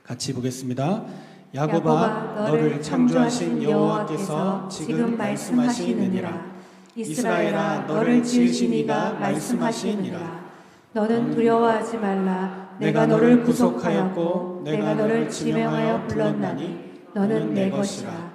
같이 보겠습니다. 야곱아, 너를 창조하신 여호와께서 지금 말씀하시느니라. 이스라엘아, 너를 지으신 이가 말씀하시니라. 너는 두려워하지 말라. 내가 너를 구속하였고 내가 너를 지명하여 불렀나니 너는 내 것이라.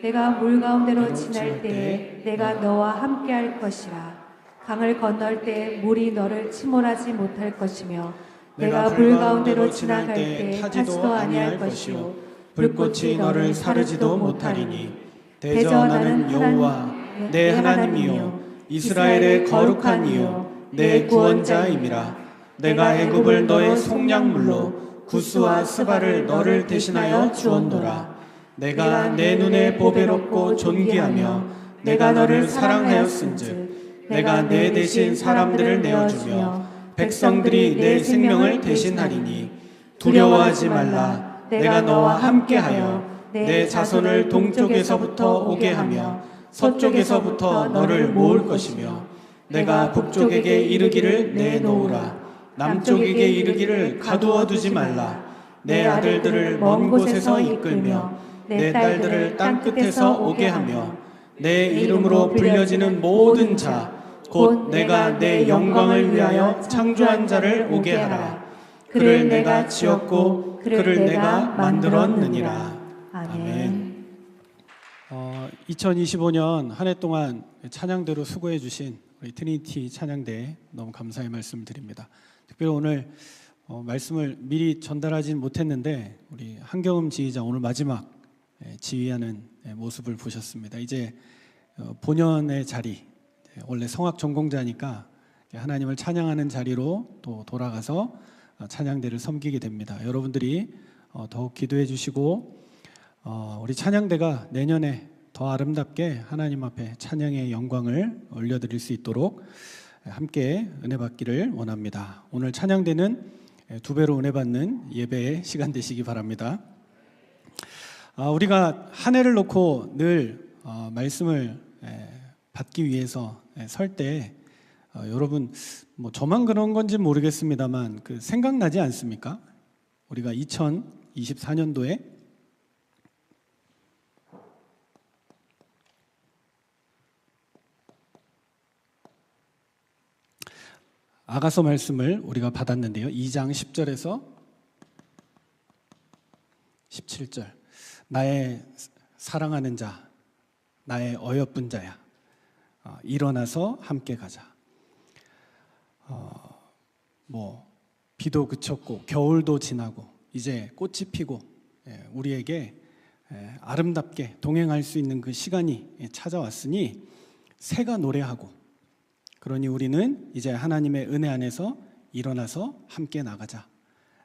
내가 물 가운데로 지날 때에 내가 너와 함께할 것이라. 강을 건널 때에 물이 너를 침몰하지 못할 것이며 내가 불 가운데로 지나갈 때 타지도 아니할 것이요 불꽃이 너를 사르지도 못하리니 대저 나는 여호와 내 하나님이요 이스라엘의 거룩한 이요 내 구원자임이라. 내가 애굽을 너의 속량물로 구스와 스바를 너를 대신하여 주었노라. 내가 내 눈에 보배롭고 존귀하며 내가 너를 사랑하였은즉 내가 내 대신 사람들을 내어주며 백성들이 내 생명을 대신하리니 두려워하지 말라. 내가 너와 함께하여 내 자손을 동쪽에서부터 오게 하며 서쪽에서부터 너를 모을 것이며 내가 북쪽에게 이르기를 내놓으라. 남쪽에게 이르기를 가두어 두지 말라. 내 아들들을 먼 곳에서 이끌며 내 딸들을 땅끝에서 오게 하며 내 이름으로 불려지는 모든 자 곧 내가 내 영광을 위하여 창조한 자를 오게 하라. 그를 내가 지었고 그를 내가 만들었느니라. 아멘. 2025년 한 해 동안 찬양대로 수고해 주신 우리 트리니티 찬양대 너무 감사의 말씀 드립니다. 특별히 오늘 말씀을 미리 전달하진 못했는데 우리 한경음 지휘자 오늘 마지막 지휘하는 모습을 보셨습니다. 이제 본연의 자리, 원래 성악 전공자니까 하나님을 찬양하는 자리로 또 돌아가서 찬양대를 섬기게 됩니다. 여러분들이 더욱 기도해 주시고 우리 찬양대가 내년에 더 아름답게 하나님 앞에 찬양의 영광을 올려드릴 수 있도록 함께 은혜 받기를 원합니다. 오늘 찬양대는 두 배로 은혜 받는 예배의 시간 되시기 바랍니다. 우리가 한 해를 놓고 늘 말씀을 받기 위해서 설 때 여러분 뭐 저만 그런 건지 모르겠습니다만 그 생각나지 않습니까? 우리가 2024년도에 아가서 말씀을 우리가 받았는데요. 2장 10절에서 17절. 나의 사랑하는 자, 나의 어여쁜 자야, 일어나서 함께 가자. 비도 그쳤고 겨울도 지나고 이제 꽃이 피고 우리에게 아름답게 동행할 수 있는 그 시간이 찾아왔으니 새가 노래하고, 그러니 우리는 이제 하나님의 은혜 안에서 일어나서 함께 나가자.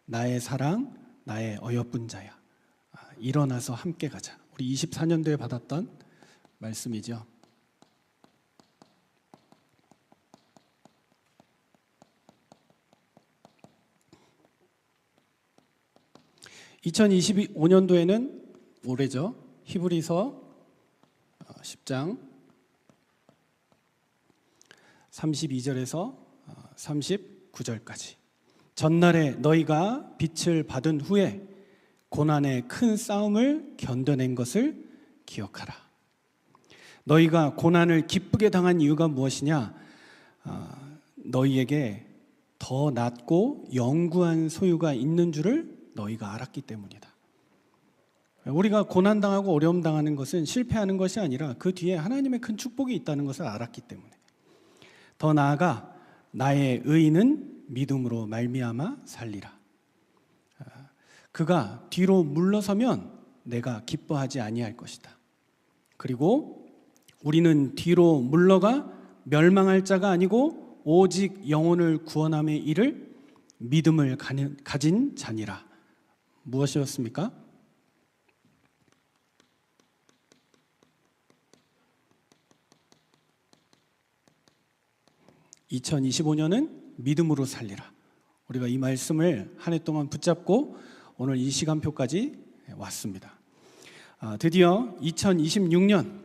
나의 사랑, 나의 어여쁜 자야, 일어나서 함께 가자. 우리 24년도에 받았던 말씀이죠. (2025년도에는) 올해죠. 히브리서 10장 32절에서 39절까지. 전날에 너희가 빛을 받은 후에 고난의 큰 싸움을 견뎌낸 것을 기억하라. 너희가 고난을 기쁘게 당한 이유가 무엇이냐? 너희에게 더 낫고 영구한 소유가 있는 줄을 너희가 알았기 때문이다. 우리가 고난당하고 어려움 당하는 것은 실패하는 것이 아니라 그 뒤에 하나님의 큰 축복이 있다는 것을 알았기 때문에. 더 나아가 나의 의인은 믿음으로 말미암아 살리라. 그가 뒤로 물러서면 내가 기뻐하지 아니할 것이다. 그리고 우리는 뒤로 물러가 멸망할 자가 아니고 오직 영혼을 구원함의 일을 믿음을 가진 자니라. 무엇이었습니까? (2025년은) 믿음으로 살리라. 우리가 이 말씀을 한 해 동안 붙잡고 오늘 이 시간표까지 왔습니다. 드디어 2026년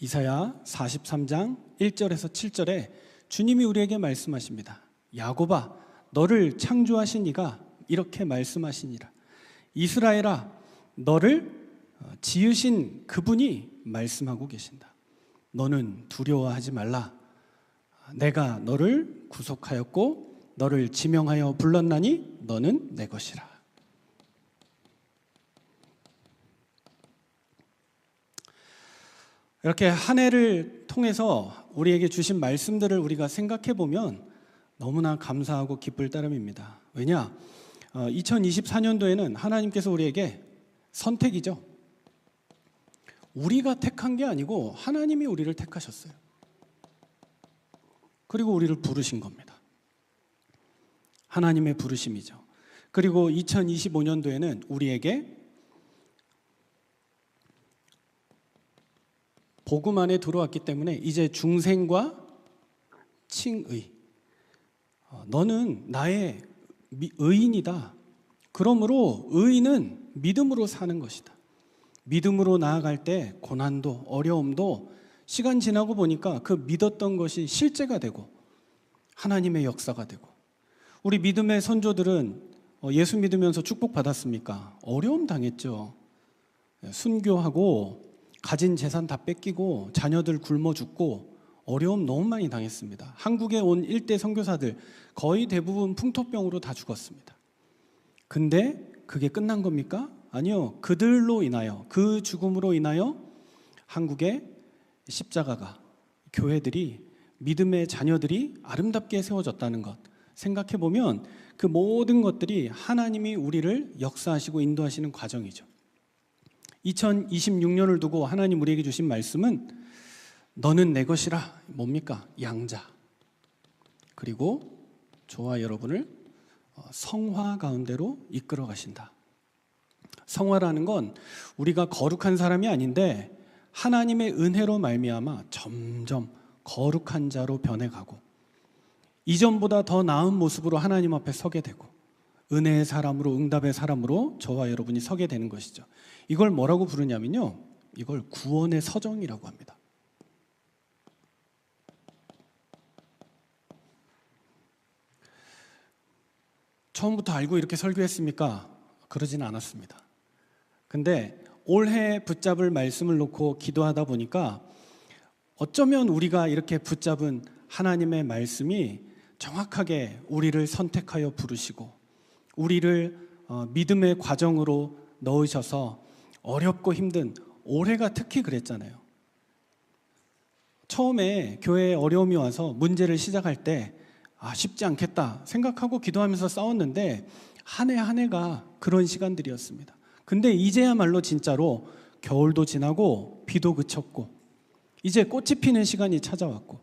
이사야 43장 1절에서 7절에 주님이 우리에게 말씀하십니다. 야곱아, 너를 창조하신 이가 이렇게 말씀하시니라. 이스라엘아, 너를 지으신 그분이 말씀하고 계신다. 너는 두려워하지 말라. 내가 너를 구속하였고 너를 지명하여 불렀나니 너는 내 것이라. 이렇게 한 해를 통해서 우리에게 주신 말씀들을 우리가 생각해 보면 너무나 감사하고 기쁠 따름입니다. 왜냐? 2024년도에는 하나님께서 우리에게 선택이죠. 우리가 택한 게 아니고 하나님이 우리를 택하셨어요. 그리고 우리를 부르신 겁니다. 하나님의 부르심이죠. 그리고 2025년도에는 우리에게 복음 안에 들어왔기 때문에 이제 중생과 칭의, 너는 나의 의인이다. 그러므로 의인은 믿음으로 사는 것이다. 믿음으로 나아갈 때 고난도 어려움도 시간 지나고 보니까 그 믿었던 것이 실제가 되고 하나님의 역사가 되고, 우리 믿음의 선조들은 예수 믿으면서 축복받았습니까? 어려움 당했죠. 순교하고 가진 재산 다 뺏기고 자녀들 굶어 죽고 어려움 너무 많이 당했습니다. 한국에 온 일대 선교사들 거의 대부분 풍토병으로 다 죽었습니다. 근데 그게 끝난 겁니까? 아니요. 그들로 인하여, 그 죽음으로 인하여 한국의 십자가가, 교회들이, 믿음의 자녀들이 아름답게 세워졌다는 것 생각해 보면 그 모든 것들이 하나님이 우리를 역사하시고 인도하시는 과정이죠. 2026년을 두고 하나님 우리에게 주신 말씀은 너는 내 것이라. 뭡니까? 양자. 그리고 저와 여러분을 성화 가운데로 이끌어 가신다. 성화라는 건 우리가 거룩한 사람이 아닌데 하나님의 은혜로 말미암아 점점 거룩한 자로 변해가고 이전보다 더 나은 모습으로 하나님 앞에 서게 되고 은혜의 사람으로, 응답의 사람으로 저와 여러분이 서게 되는 것이죠. 이걸 뭐라고 부르냐면요, 이걸 구원의 서정이라고 합니다. 처음부터 알고 이렇게 설교했습니까? 그러지는 않았습니다. 근데 올해 붙잡을 말씀을 놓고 기도하다 보니까 어쩌면 우리가 이렇게 붙잡은 하나님의 말씀이 정확하게 우리를 선택하여 부르시고 우리를 믿음의 과정으로 넣으셔서 어렵고 힘든, 올해가 특히 그랬잖아요. 처음에 교회에 어려움이 와서 문제를 시작할 때 쉽지 않겠다 생각하고 기도하면서 싸웠는데 한 해 한 해가 그런 시간들이었습니다. 근데 이제야말로 진짜로 겨울도 지나고 비도 그쳤고 이제 꽃이 피는 시간이 찾아왔고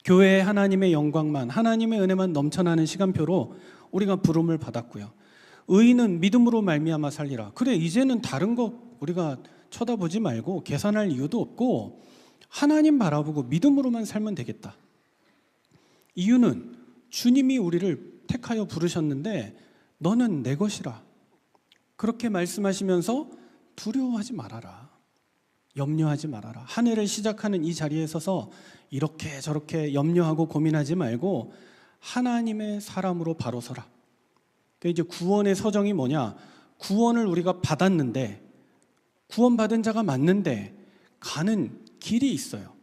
교회에 하나님의 영광만, 하나님의 은혜만 넘쳐나는 시간표로 우리가 부름을 받았고요. 의인은 믿음으로 말미암아 살리라. 그래, 이제는 다른 거 우리가 쳐다보지 말고 계산할 이유도 없고 하나님 바라보고 믿음으로만 살면 되겠다. 이유는 주님이 우리를 택하여 부르셨는데 너는 내 것이라. 그렇게 말씀하시면서 두려워하지 말아라. 염려하지 말아라. 한 해를 시작하는 이 자리에 서서 이렇게 저렇게 염려하고 고민하지 말고 하나님의 사람으로 바로 서라. 그러니까 이제 구원의 서정이 뭐냐? 구원을 우리가 받았는데, 구원받은 자가 맞는데 가는 길이 있어요.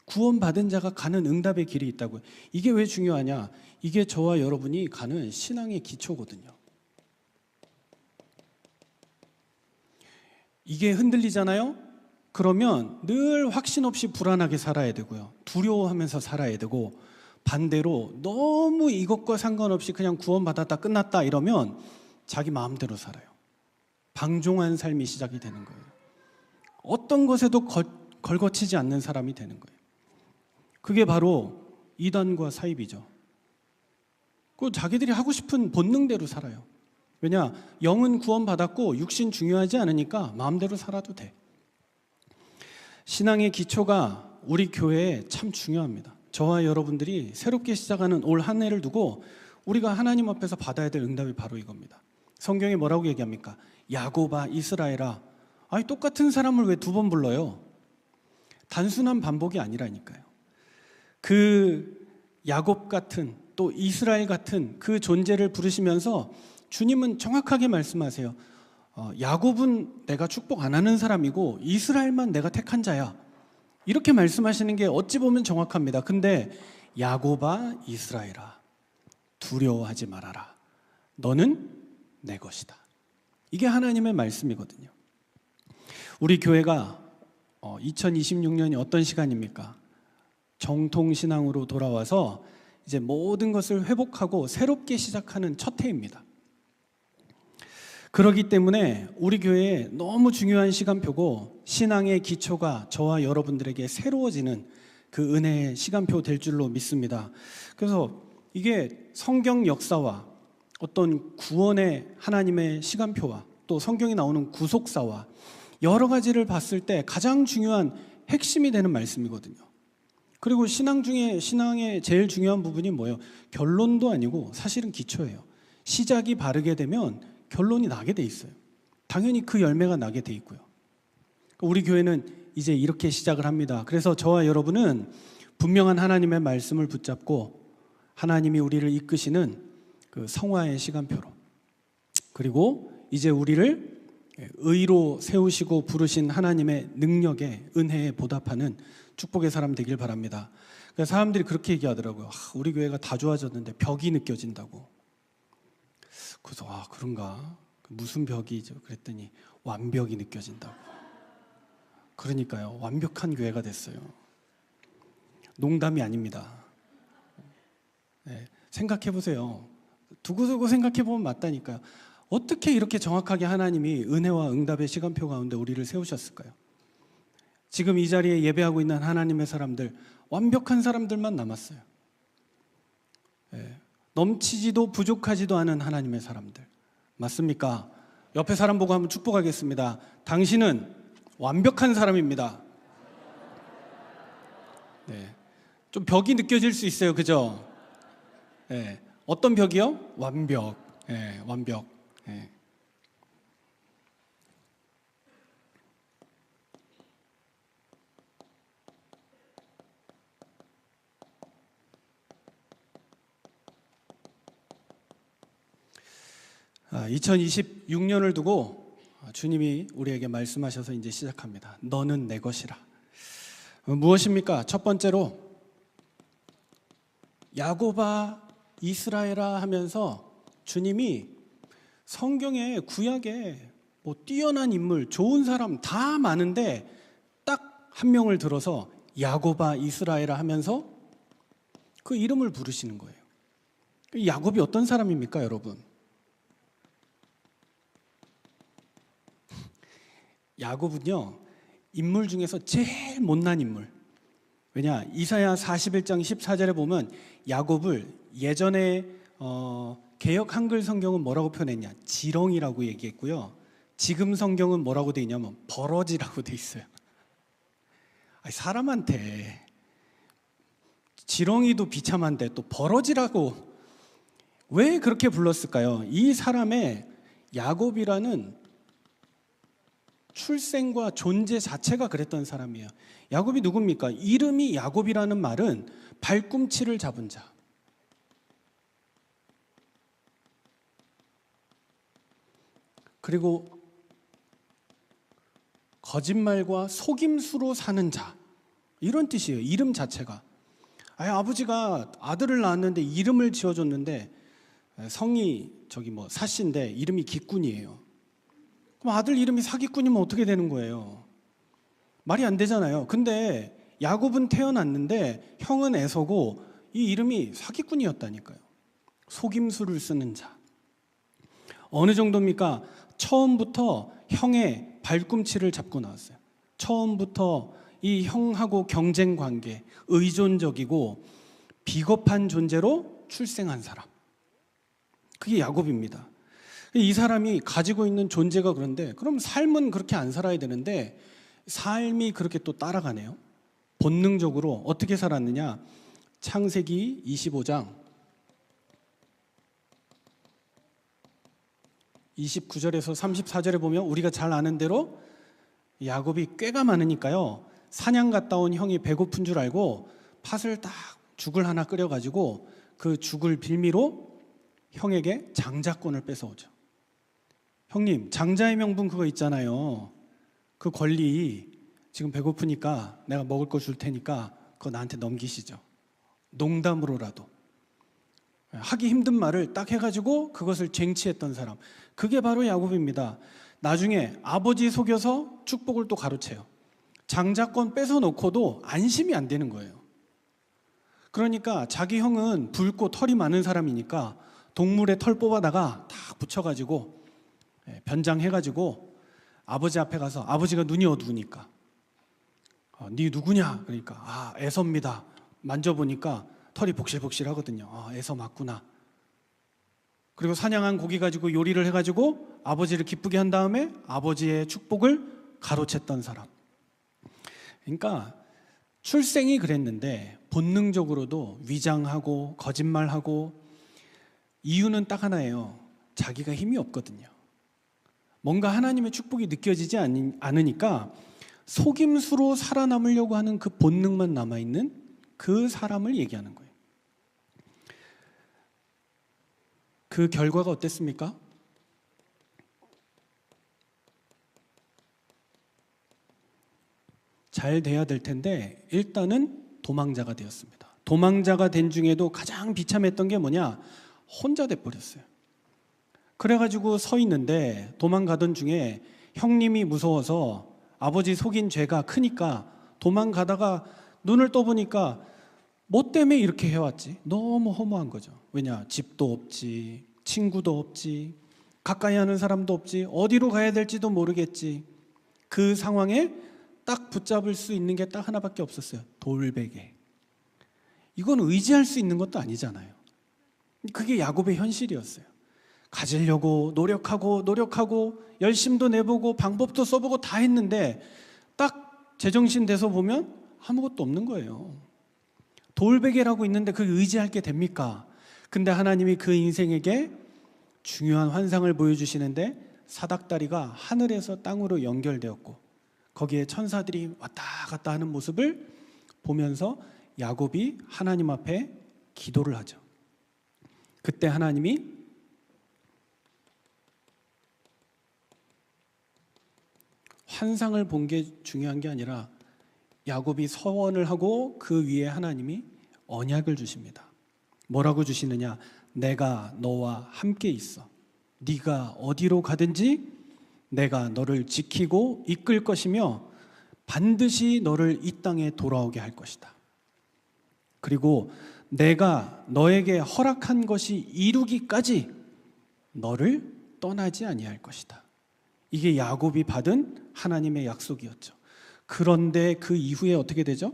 구원받은 자가 가는 응답의 길이 있다고요. 이게 왜 중요하냐? 이게 저와 여러분이 가는 신앙의 기초거든요. 이게 흔들리잖아요? 그러면 늘 확신 없이 불안하게 살아야 되고요. 두려워하면서 살아야 되고, 반대로 너무 이것과 상관없이 그냥 구원받았다 끝났다 이러면 자기 마음대로 살아요. 방종한 삶이 시작이 되는 거예요. 어떤 것에도 걸거치지 않는 사람이 되는 거예요. 그게 바로 이단과 사입이죠. 그 자기들이 하고 싶은 본능대로 살아요. 왜냐? 영은 구원받았고 육신 중요하지 않으니까 마음대로 살아도 돼. 신앙의 기초가 우리 교회에 참 중요합니다. 저와 여러분들이 새롭게 시작하는 올 한 해를 두고 우리가 하나님 앞에서 받아야 될 응답이 바로 이겁니다. 성경에 뭐라고 얘기합니까? 야곱아, 이스라엘아. 아니, 똑같은 사람을 왜 두 번 불러요? 단순한 반복이 아니라니까요. 그 야곱 같은 또 이스라엘 같은 그 존재를 부르시면서 주님은 정확하게 말씀하세요. 야곱은 내가 축복 안 하는 사람이고 이스라엘만 내가 택한 자야. 이렇게 말씀하시는 게 어찌 보면 정확합니다. 근데 야곱아 이스라엘아 두려워하지 말아라. 너는 내 것이다. 이게 하나님의 말씀이거든요. 우리 교회가 2026년이 어떤 시간입니까? 정통신앙으로 돌아와서 이제 모든 것을 회복하고 새롭게 시작하는 첫 해입니다. 그렇기 때문에 우리 교회에 너무 중요한 시간표고 신앙의 기초가 저와 여러분들에게 새로워지는 그 은혜의 시간표 될 줄로 믿습니다. 그래서 이게 성경 역사와 어떤 구원의 하나님의 시간표와 또 성경에 나오는 구속사와 여러 가지를 봤을 때 가장 중요한 핵심이 되는 말씀이거든요. 그리고 신앙의 제일 중요한 부분이 뭐예요? 결론도 아니고 사실은 기초예요. 시작이 바르게 되면 결론이 나게 돼 있어요. 당연히 그 열매가 나게 돼 있고요. 우리 교회는 이제 이렇게 시작을 합니다. 그래서 저와 여러분은 분명한 하나님의 말씀을 붙잡고 하나님이 우리를 이끄시는 그 성화의 시간표로, 그리고 이제 우리를 의로 세우시고 부르신 하나님의 능력에 은혜에 보답하는 축복의 사람 되길 바랍니다. 그래서 사람들이 그렇게 얘기하더라고요. 우리 교회가 다 좋아졌는데 벽이 느껴진다고. 그래서 그런가? 무슨 벽이죠? 그랬더니 완벽이 느껴진다고. 그러니까요, 완벽한 교회가 됐어요. 농담이 아닙니다. 네, 생각해 보세요. 두고두고 생각해 보면 맞다니까요. 어떻게 이렇게 정확하게 하나님이 은혜와 응답의 시간표 가운데 우리를 세우셨을까요? 지금 이 자리에 예배하고 있는 하나님의 사람들, 완벽한 사람들만 남았어요. 네, 넘치지도 부족하지도 않은 하나님의 사람들. 맞습니까? 옆에 사람 보고 한번 축복하겠습니다. 당신은 완벽한 사람입니다. 네, 좀 벽이 느껴질 수 있어요. 그죠? 네, 어떤 벽이요? 완벽. 네, 완벽. 네. 아, 2026년을 두고 주님이 우리에게 말씀하셔서 이제 시작합니다. 너는 내 것이라. 무엇입니까? 첫 번째로 야곱아 이스라엘아 하면서 주님이 성경에 구약에 뭐 뛰어난 인물, 좋은 사람 다 많은데 딱 한 명을 들어서 야곱아 이스라엘아 하면서 그 이름을 부르시는 거예요. 야곱이 어떤 사람입니까, 여러분? 야곱은요, 인물 중에서 제일 못난 인물. 왜냐? 이사야 41장 14절에 보면 야곱을 예전에 개역 한글 성경은 뭐라고 표현했냐? 지렁이라고 얘기했고요. 지금 성경은 뭐라고 돼 있냐면 버러지라고 돼 있어요. 아니, 사람한테 지렁이도 비참한데 또 버러지라고 왜 그렇게 불렀을까요? 이 사람의 야곱이라는 출생과 존재 자체가 그랬던 사람이에요. 야곱이 누굽니까? 이름이 야곱이라는 말은 발꿈치를 잡은 자. 그리고 거짓말과 속임수로 사는 자, 이런 뜻이에요. 이름 자체가. 아버지가 아들을 낳았는데 이름을 지어줬는데 성이 사씨인데 이름이 기꾼이에요. 그럼 아들 이름이 사기꾼이면 어떻게 되는 거예요? 말이 안 되잖아요. 근데 야곱은 태어났는데 형은 에서고 이 이름이 사기꾼이었다니까요. 속임수를 쓰는 자. 어느 정도입니까? 처음부터 형의 발꿈치를 잡고 나왔어요. 처음부터 이 형하고 경쟁 관계, 의존적이고 비겁한 존재로 출생한 사람. 그게 야곱입니다. 이 사람이 가지고 있는 존재가 그런데 그럼 삶은 그렇게 안 살아야 되는데 삶이 그렇게 또 따라가네요. 본능적으로 어떻게 살았느냐? 창세기 25장 29절에서 34절에 보면 우리가 잘 아는 대로 야곱이 꾀가 많으니까요. 사냥 갔다 온 형이 배고픈 줄 알고 팥을 딱 죽을 하나 끓여가지고 그 죽을 빌미로 형에게 장자권을 뺏어오죠. 형님, 장자의 명분 그거 있잖아요. 그 권리 지금 배고프니까 내가 먹을 거 줄 테니까 그거 나한테 넘기시죠. 농담으로라도. 하기 힘든 말을 딱 해가지고 그것을 쟁취했던 사람. 그게 바로 야곱입니다. 나중에 아버지 속여서 축복을 또 가로채요. 장자권 뺏어놓고도 안심이 안 되는 거예요. 그러니까 자기 형은 붉고 털이 많은 사람이니까 동물의 털 뽑아다가 다 붙여가지고 변장해가지고 아버지 앞에 가서 아버지가 눈이 어두우니까 네 누구냐? 그러니까 에서입니다. 만져보니까 털이 복실복실하거든요. 에서 맞구나. 그리고 사냥한 고기 가지고 요리를 해가지고 아버지를 기쁘게 한 다음에 아버지의 축복을 가로챘던 사람. 그러니까 출생이 그랬는데 본능적으로도 위장하고 거짓말하고 이유는 딱 하나예요. 자기가 힘이 없거든요. 뭔가 하나님의 축복이 느껴지지 않으니까 속임수로 살아남으려고 하는 그 본능만 남아있는 그 사람을 얘기하는 거예요. 그 결과가 어땠습니까? 잘 돼야 될 텐데 일단은 도망자가 되었습니다. 도망자가 된 중에도 가장 비참했던 게 뭐냐? 혼자 돼버렸어요. 그래가지고 서 있는데 도망가던 중에 형님이 무서워서 아버지 속인 죄가 크니까 도망가다가 눈을 떠보니까 뭐 때문에 이렇게 해왔지? 너무 허무한 거죠. 왜냐? 집도 없지, 친구도 없지, 가까이 하는 사람도 없지, 어디로 가야 될지도 모르겠지. 그 상황에 딱 붙잡을 수 있는 게 딱 하나밖에 없었어요. 돌베개. 이건 의지할 수 있는 것도 아니잖아요. 그게 야곱의 현실이었어요. 가지려고 노력하고 열심도 내보고 방법도 써보고 다 했는데 딱 제정신 돼서 보면 아무것도 없는 거예요. 돌베개라고 있는데 그게 의지할 게 됩니까? 근데 하나님이 그 인생에게 중요한 환상을 보여주시는데 사닥다리가 하늘에서 땅으로 연결되었고 거기에 천사들이 왔다 갔다 하는 모습을 보면서 야곱이 하나님 앞에 기도를 하죠. 그때 하나님이 환상을 본 게 중요한 게 아니라 야곱이 서원을 하고 그 위에 하나님이 언약을 주십니다. 뭐라고 주시느냐? 내가 너와 함께 있어. 네가 어디로 가든지 내가 너를 지키고 이끌 것이며 반드시 너를 이 땅에 돌아오게 할 것이다. 그리고 내가 너에게 허락한 것이 이루기까지 너를 떠나지 아니할 것이다. 이게 야곱이 받은 하나님의 약속이었죠. 그런데 그 이후에 어떻게 되죠?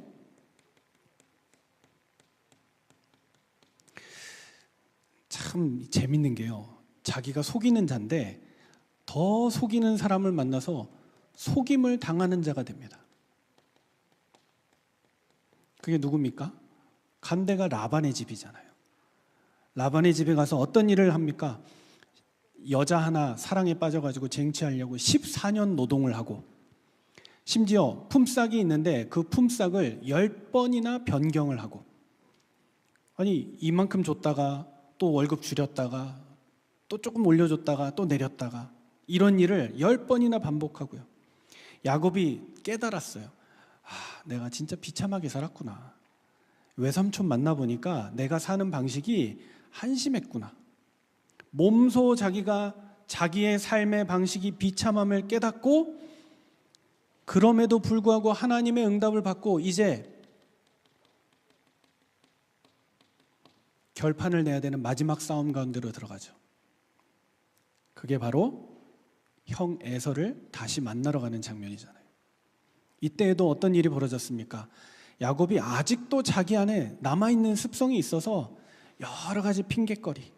참 재밌는 게요. 자기가 속이는 자인데 더 속이는 사람을 만나서 속임을 당하는 자가 됩니다. 그게 누굽니까? 간 데가 라반의 집이잖아요. 라반의 집에 가서 어떤 일을 합니까? 여자 하나 사랑에 빠져가지고 쟁취하려고 14년 노동을 하고 심지어 품삯이 있는데 그 품삯을 10번이나 변경을 하고 아니 이만큼 줬다가 또 월급 줄였다가 또 조금 올려줬다가 또 내렸다가 이런 일을 10번이나 반복하고요. 야곱이 깨달았어요. 내가 진짜 비참하게 살았구나. 외삼촌 만나보니까 내가 사는 방식이 한심했구나. 몸소 자기가 자기의 삶의 방식이 비참함을 깨닫고 그럼에도 불구하고 하나님의 응답을 받고 이제 결판을 내야 되는 마지막 싸움 가운데로 들어가죠. 그게 바로 형 에서를 다시 만나러 가는 장면이잖아요. 이때에도 어떤 일이 벌어졌습니까? 야곱이 아직도 자기 안에 남아있는 습성이 있어서 여러 가지 핑곗거리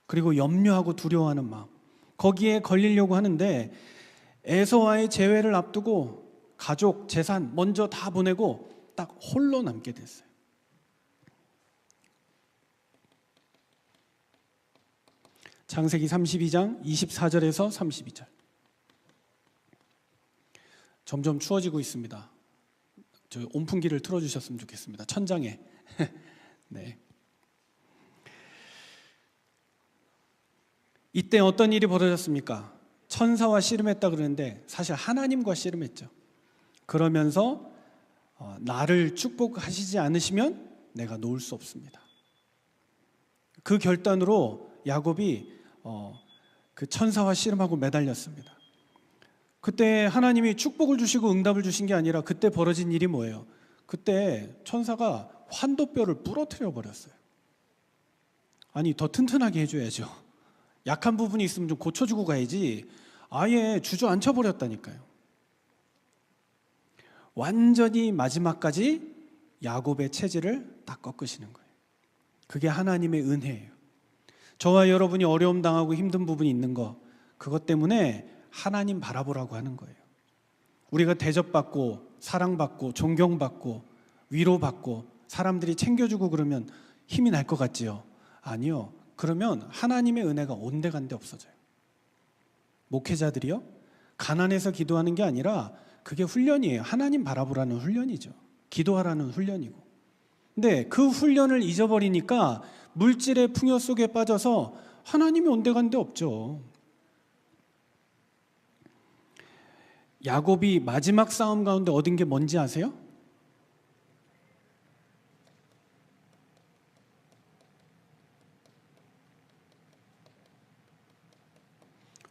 그리고 염려하고 두려워하는 마음 거기에 걸리려고 하는데 에서와의 재회를 앞두고 가족, 재산 먼저 다 보내고 딱 홀로 남게 됐어요. 창세기 32장 24절에서 32절. 점점 추워지고 있습니다. 저 온풍기를 틀어주셨으면 좋겠습니다. 천장에. 네. 이때 어떤 일이 벌어졌습니까? 천사와 씨름했다 그러는데 사실 하나님과 씨름했죠. 그러면서 나를 축복하시지 않으시면 내가 놓을 수 없습니다. 그 결단으로 야곱이 그 천사와 씨름하고 매달렸습니다. 그때 하나님이 축복을 주시고 응답을 주신 게 아니라 그때 벌어진 일이 뭐예요? 그때 천사가 환도뼈를 부러뜨려 버렸어요. 아니, 더 튼튼하게 해줘야죠. 약한 부분이 있으면 좀 고쳐주고 가야지 아예 주저앉혀 버렸다니까요. 완전히 마지막까지 야곱의 체질을 다 꺾으시는 거예요. 그게 하나님의 은혜예요. 저와 여러분이 어려움 당하고 힘든 부분이 있는 거, 그것 때문에 하나님 바라보라고 하는 거예요. 우리가 대접받고 사랑받고 존경받고 위로받고 사람들이 챙겨주고 그러면 힘이 날 것 같지요? 아니요. 그러면 하나님의 은혜가 온데간데 없어져요. 목회자들이요, 가난해서 기도하는 게 아니라 그게 훈련이에요. 하나님 바라보라는 훈련이죠. 기도하라는 훈련이고. 근데 그 훈련을 잊어버리니까 물질의 풍요 속에 빠져서 하나님이 온데간데 없죠. 야곱이 마지막 싸움 가운데 얻은 게 뭔지 아세요?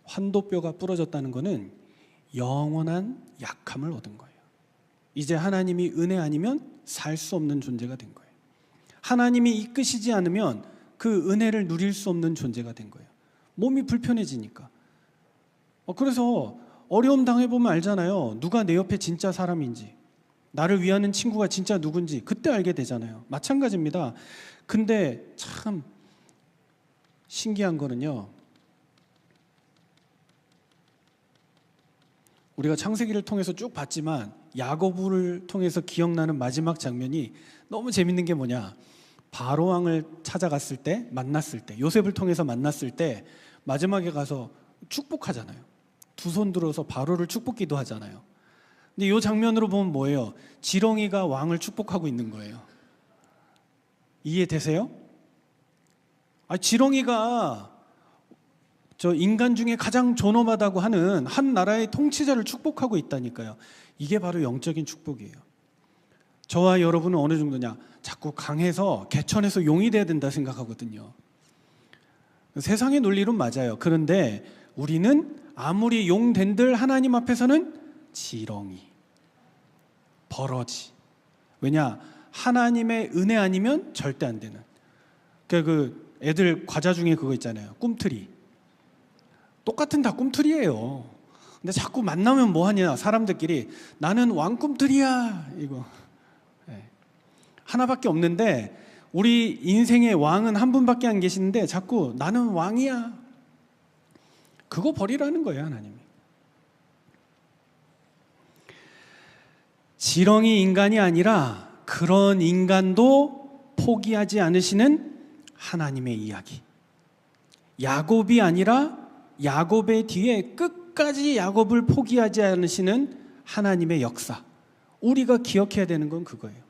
환도뼈가 부러졌다는 것은 영원한 약함을 얻은 거예요. 이제 하나님이 은혜 아니면 살 수 없는 존재가 된 거예요. 하나님이 이끄시지 않으면 그 은혜를 누릴 수 없는 존재가 된 거예요. 몸이 불편해지니까. 그래서 어려움 당해보면 알잖아요. 누가 내 옆에 진짜 사람인지, 나를 위하는 친구가 진짜 누군지 그때 알게 되잖아요. 마찬가지입니다. 근데 참 신기한 거는요, 우리가 창세기를 통해서 쭉 봤지만 야곱을 통해서 기억나는 마지막 장면이 너무 재밌는 게 뭐냐, 바로 왕을 찾아갔을 때, 만났을 때, 요셉을 통해서 만났을 때 마지막에 가서 축복하잖아요. 두 손 들어서 바로를 축복기도 하잖아요. 근데 이 장면으로 보면 뭐예요? 지렁이가 왕을 축복하고 있는 거예요. 이해되세요? 지렁이가 저 인간 중에 가장 존엄하다고 하는 한 나라의 통치자를 축복하고 있다니까요. 이게 바로 영적인 축복이에요. 저와 여러분은 어느 정도냐? 자꾸 강해서 개천에서 용이 돼야 된다 생각하거든요. 세상의 논리는 맞아요. 그런데 우리는 아무리 용 된들 하나님 앞에서는 지렁이, 버러지. 왜냐? 하나님의 은혜 아니면 절대 안 되는. 그 애들 과자 중에 그거 있잖아요. 꿈틀이. 똑같은 다 꿈틀이에요. 근데 자꾸 만나면 뭐 하냐? 사람들끼리 나는 왕꿈틀이야. 이거. 하나밖에 없는데 우리 인생의 왕은 한 분밖에 안 계시는데 자꾸 나는 왕이야. 그거 버리라는 거예요, 하나님이. 지렁이 인간이 아니라 그런 인간도 포기하지 않으시는 하나님의 이야기. 야곱이 아니라 야곱의 뒤에 끝까지 야곱을 포기하지 않으시는 하나님의 역사. 우리가 기억해야 되는 건 그거예요.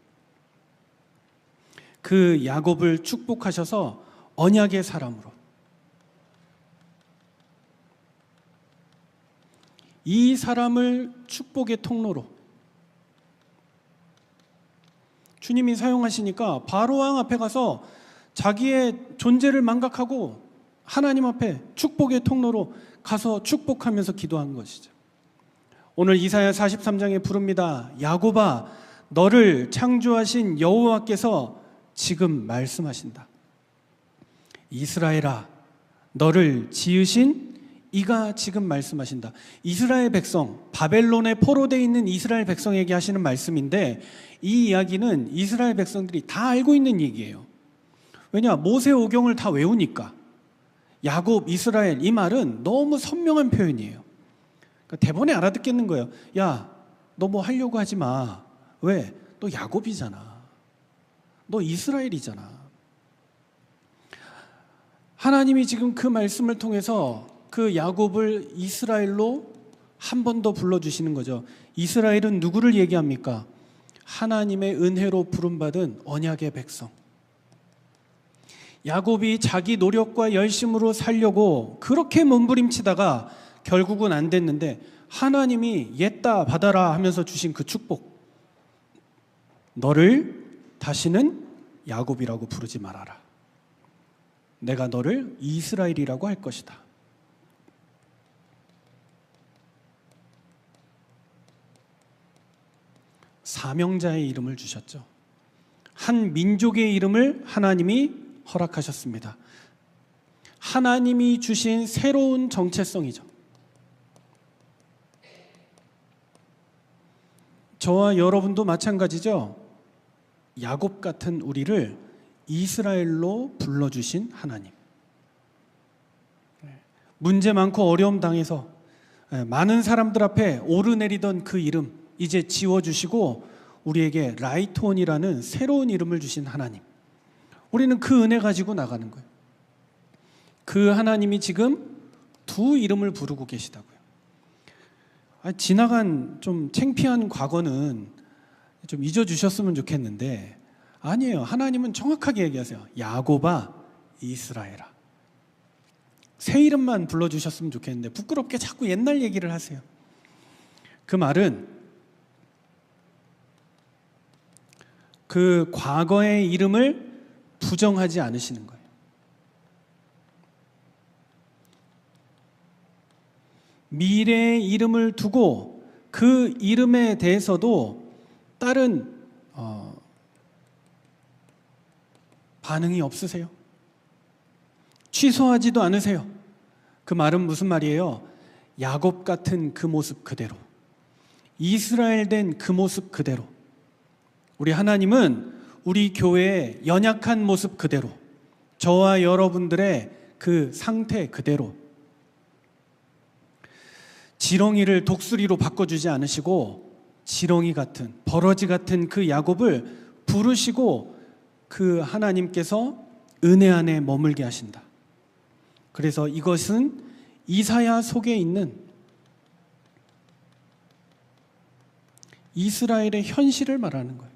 그 야곱을 축복하셔서 언약의 사람으로, 이 사람을 축복의 통로로 주님이 사용하시니까 바로왕 앞에 가서 자기의 존재를 망각하고 하나님 앞에 축복의 통로로 가서 축복하면서 기도한 것이죠. 오늘 이사야 43장에 부릅니다. 야곱아, 너를 창조하신 여호와께서 지금 말씀하신다. 이스라엘아, 너를 지으신 이가 지금 말씀하신다. 이스라엘 백성, 바벨론에 포로되어 있는 이스라엘 백성에게 하시는 말씀인데, 이 이야기는 이스라엘 백성들이 다 알고 있는 얘기예요. 왜냐? 모세오경을 다 외우니까. 야곱, 이스라엘, 이 말은 너무 선명한 표현이에요. 그러니까 대본에 알아듣겠는 거예요. 야, 너 뭐 하려고 하지 마. 왜? 너 야곱이잖아. 너 이스라엘이잖아. 하나님이 지금 그 말씀을 통해서 그 야곱을 이스라엘로 한 번 더 불러주시는 거죠. 이스라엘은 누구를 얘기합니까? 하나님의 은혜로 부름받은 언약의 백성. 야곱이 자기 노력과 열심으로 살려고 그렇게 몸부림치다가 결국은 안 됐는데 하나님이 옛다 받아라 하면서 주신 그 축복. 너를 다시는 야곱이라고 부르지 말아라. 내가 너를 이스라엘이라고 할 것이다. 사명자의 이름을 주셨죠. 한 민족의 이름을 하나님이 허락하셨습니다. 하나님이 주신 새로운 정체성이죠. 저와 여러분도 마찬가지죠. 야곱 같은 우리를 이스라엘로 불러주신 하나님. 문제 많고 어려움 당해서 많은 사람들 앞에 오르내리던 그 이름 이제 지워주시고 우리에게 라이트온이라는 새로운 이름을 주신 하나님. 우리는 그 은혜 가지고 나가는 거예요. 그 하나님이 지금 두 이름을 부르고 계시다고요. 지나간 좀 창피한 과거는 좀 잊어주셨으면 좋겠는데 아니에요. 하나님은 정확하게 얘기하세요. 야곱아 이스라엘아. 새 이름만 불러주셨으면 좋겠는데 부끄럽게 자꾸 옛날 얘기를 하세요. 그 말은 그 과거의 이름을 부정하지 않으시는 거예요. 미래의 이름을 두고 그 이름에 대해서도 다른 반응이 없으세요? 취소하지도 않으세요. 그 말은 무슨 말이에요? 야곱 같은 그 모습 그대로, 이스라엘 된 그 모습 그대로, 우리 하나님은 우리 교회의 연약한 모습 그대로, 저와 여러분들의 그 상태 그대로 지렁이를 독수리로 바꿔주지 않으시고 지렁이 같은 버러지 같은 그 야곱을 부르시고 그 하나님께서 은혜 안에 머물게 하신다. 그래서 이것은 이사야 속에 있는 이스라엘의 현실을 말하는 거예요.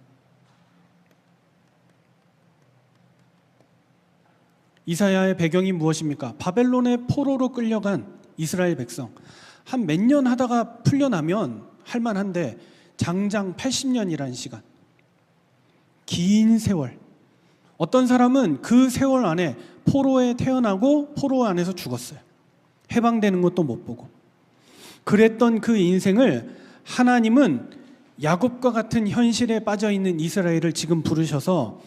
이사야의 배경이 무엇입니까? 바벨론의 포로로 끌려간 이스라엘 백성. 한 몇 년 하다가 풀려나면 할만한데 장장 80년이라는 시간. 긴 세월. 어떤 사람은 그 세월 안에 포로에 태어나고 포로 안에서 죽었어요. 해방되는 것도 못 보고. 그랬던 그 인생을 하나님은 야곱과 같은 현실에 빠져있는 이스라엘을 지금 부르셔서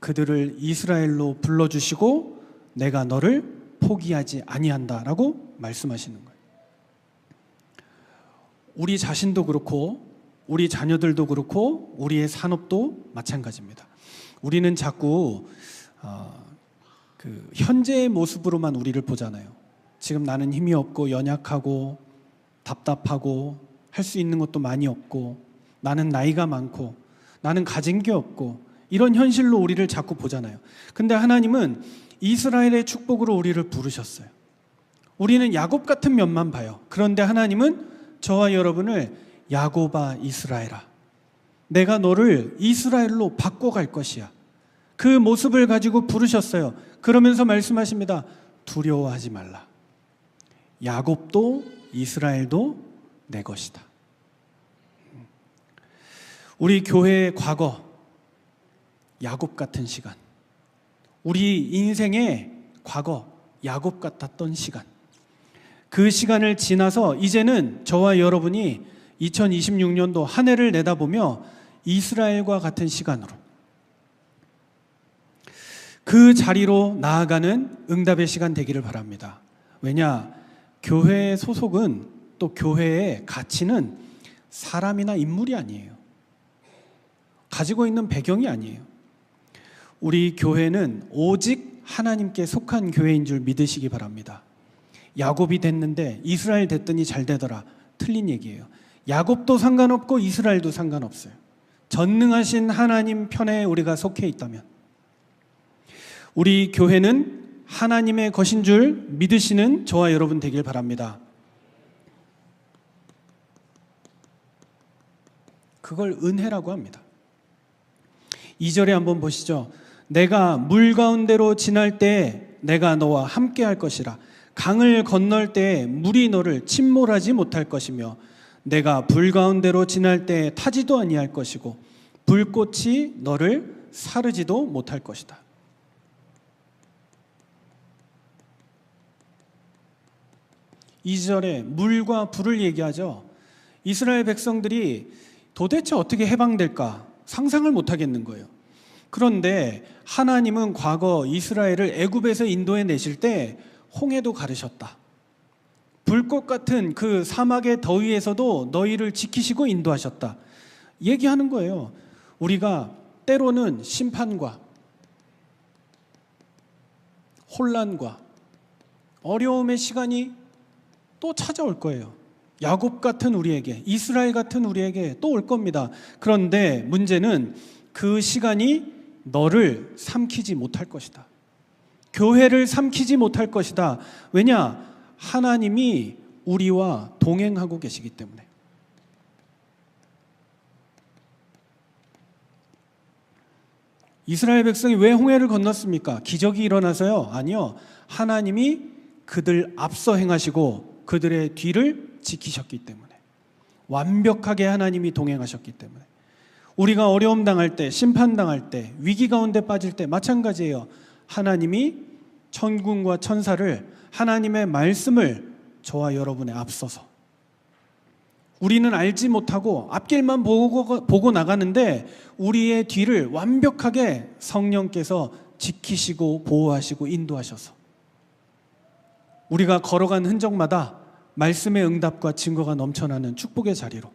그들을 이스라엘로 불러주시고 내가 너를 포기하지 아니한다라고 말씀하시는 거예요. 우리 자신도 그렇고 우리 자녀들도 그렇고 우리의 산업도 마찬가지입니다. 우리는 자꾸 그 현재의 모습으로만 우리를 보잖아요. 지금 나는 힘이 없고 연약하고 답답하고 할 수 있는 것도 많이 없고 나는 나이가 많고 나는 가진 게 없고 이런 현실로 우리를 자꾸 보잖아요. 근데 하나님은 이스라엘의 축복으로 우리를 부르셨어요. 우리는 야곱 같은 면만 봐요. 그런데 하나님은 저와 여러분을 야곱아 이스라엘아, 내가 너를 이스라엘로 바꿔갈 것이야. 그 모습을 가지고 부르셨어요. 그러면서 말씀하십니다. 두려워하지 말라. 야곱도 이스라엘도 내 것이다. 우리 교회의 과거, 야곱 같은 시간, 우리 인생의 과거, 야곱 같았던 시간, 그 시간을 지나서 이제는 저와 여러분이 2026년도 한 해를 내다보며 이스라엘과 같은 시간으로 그 자리로 나아가는 응답의 시간 되기를 바랍니다. 왜냐? 교회의 소속은 또 교회의 가치는 사람이나 인물이 아니에요. 가지고 있는 배경이 아니에요. 우리 교회는 오직 하나님께 속한 교회인 줄 믿으시기 바랍니다. 야곱이 됐는데 이스라엘 됐더니 잘 되더라. 틀린 얘기예요. 야곱도 상관없고 이스라엘도 상관없어요. 전능하신 하나님 편에 우리가 속해 있다면 우리 교회는 하나님의 것인 줄 믿으시는 저와 여러분 되길 바랍니다. 그걸 은혜라고 합니다. 2절에 한번 보시죠. 내가 물 가운데로 지날 때에 내가 너와 함께 할 것이라. 강을 건널 때에 물이 너를 침몰하지 못할 것이며 내가 불 가운데로 지날 때에 타지도 아니할 것이고 불꽃이 너를 사르지도 못할 것이다. 이 절에 물과 불을 얘기하죠. 이스라엘 백성들이 도대체 어떻게 해방될까 상상을 못하겠는 거예요. 그런데 하나님은 과거 이스라엘을 애굽에서 인도해 내실 때 홍해도 가르셨다. 불꽃 같은 그 사막의 더위에서도 너희를 지키시고 인도하셨다. 얘기하는 거예요. 우리가 때로는 심판과 혼란과 어려움의 시간이 또 찾아올 거예요. 야곱 같은 우리에게, 이스라엘 같은 우리에게 또 올 겁니다. 그런데 문제는 그 시간이 너를 삼키지 못할 것이다. 교회를 삼키지 못할 것이다. 왜냐? 하나님이 우리와 동행하고 계시기 때문에. 이스라엘 백성이 왜 홍해를 건넜습니까? 기적이 일어나서요? 아니요. 하나님이 그들 앞서 행하시고 그들의 뒤를 지키셨기 때문에. 완벽하게 하나님이 동행하셨기 때문에. 우리가 어려움 당할 때, 심판 당할 때, 위기 가운데 빠질 때 마찬가지예요. 하나님이 천군과 천사를, 하나님의 말씀을 저와 여러분의 앞서서, 우리는 알지 못하고 앞길만 보고 나가는데 우리의 뒤를 완벽하게 성령께서 지키시고 보호하시고 인도하셔서 우리가 걸어간 흔적마다 말씀의 응답과 증거가 넘쳐나는 축복의 자리로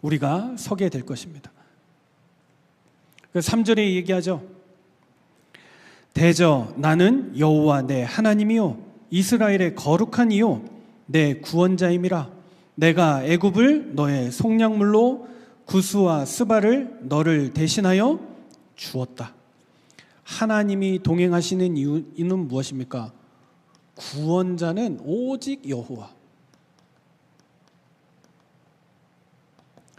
우리가 서게 될 것입니다. 3절에 얘기하죠. 대저 나는 여호와 내 하나님이요 이스라엘의 거룩한 이요 내 구원자임이라. 내가 애굽을 너의 속량물로 구스와 스바를 너를 대신하여 주었다. 하나님이 동행하시는 이유는 무엇입니까? 구원자는 오직 여호와,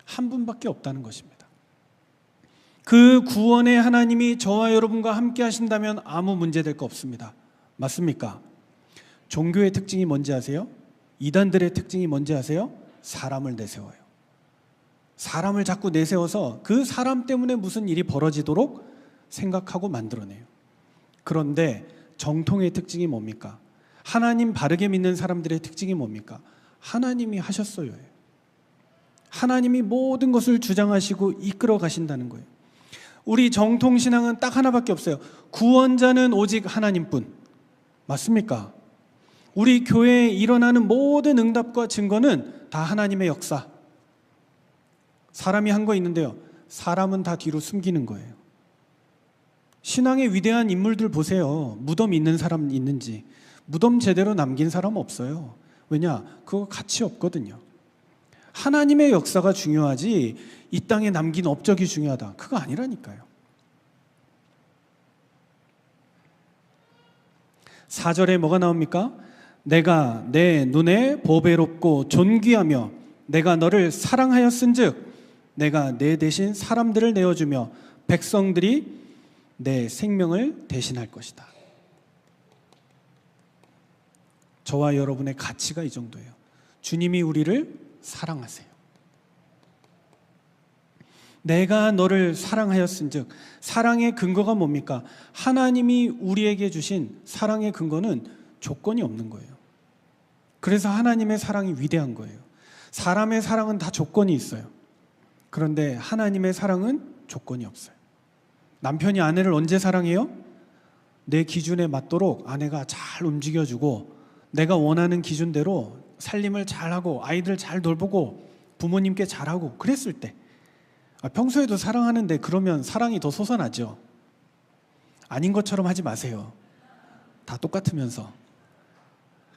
한 분밖에 없다는 것입니다. 그 구원의 하나님이 저와 여러분과 함께 하신다면 아무 문제될 거 없습니다. 맞습니까? 종교의 특징이 뭔지 아세요? 이단들의 특징이 뭔지 아세요? 사람을 내세워요. 사람을 자꾸 내세워서 그 사람 때문에 무슨 일이 벌어지도록 생각하고 만들어내요. 그런데 정통의 특징이 뭡니까? 하나님 바르게 믿는 사람들의 특징이 뭡니까? 하나님이 하셨어요. 하나님이 모든 것을 주장하시고 이끌어 가신다는 거예요. 우리 정통신앙은 딱 하나밖에 없어요. 구원자는 오직 하나님뿐. 맞습니까? 우리 교회에 일어나는 모든 응답과 증거는 다 하나님의 역사. 사람이 한 거 있는데요. 사람은 다 뒤로 숨기는 거예요. 신앙의 위대한 인물들 보세요. 무덤 있는 사람 있는지. 무덤 제대로 남긴 사람 없어요. 왜냐? 그거 가치 없거든요. 하나님의 역사가 중요하지 이 땅에 남긴 업적이 중요하다. 그거 아니라니까요. 4절에 뭐가 나옵니까? 내가 내 눈에 보배롭고 존귀하며 내가 너를 사랑하였은즉 내가 내 대신 사람들을 내어주며 백성들이 내 생명을 대신할 것이다. 저와 여러분의 가치가 이 정도예요. 주님이 우리를 사랑하세요. 내가 너를 사랑하였은즉, 사랑의 근거가 뭡니까? 하나님이 우리에게 주신 사랑의 근거는 조건이 없는 거예요. 그래서 하나님의 사랑이 위대한 거예요. 사람의 사랑은 다 조건이 있어요. 그런데 하나님의 사랑은 조건이 없어요. 남편이 아내를 언제 사랑해요? 내 기준에 맞도록 아내가 잘 움직여주고 내가 원하는 기준대로 살림을 잘하고 아이들 잘 돌보고 부모님께 잘하고 그랬을 때. 평소에도 사랑하는데 그러면 사랑이 더 솟아나죠. 아닌 것처럼 하지 마세요. 다 똑같으면서.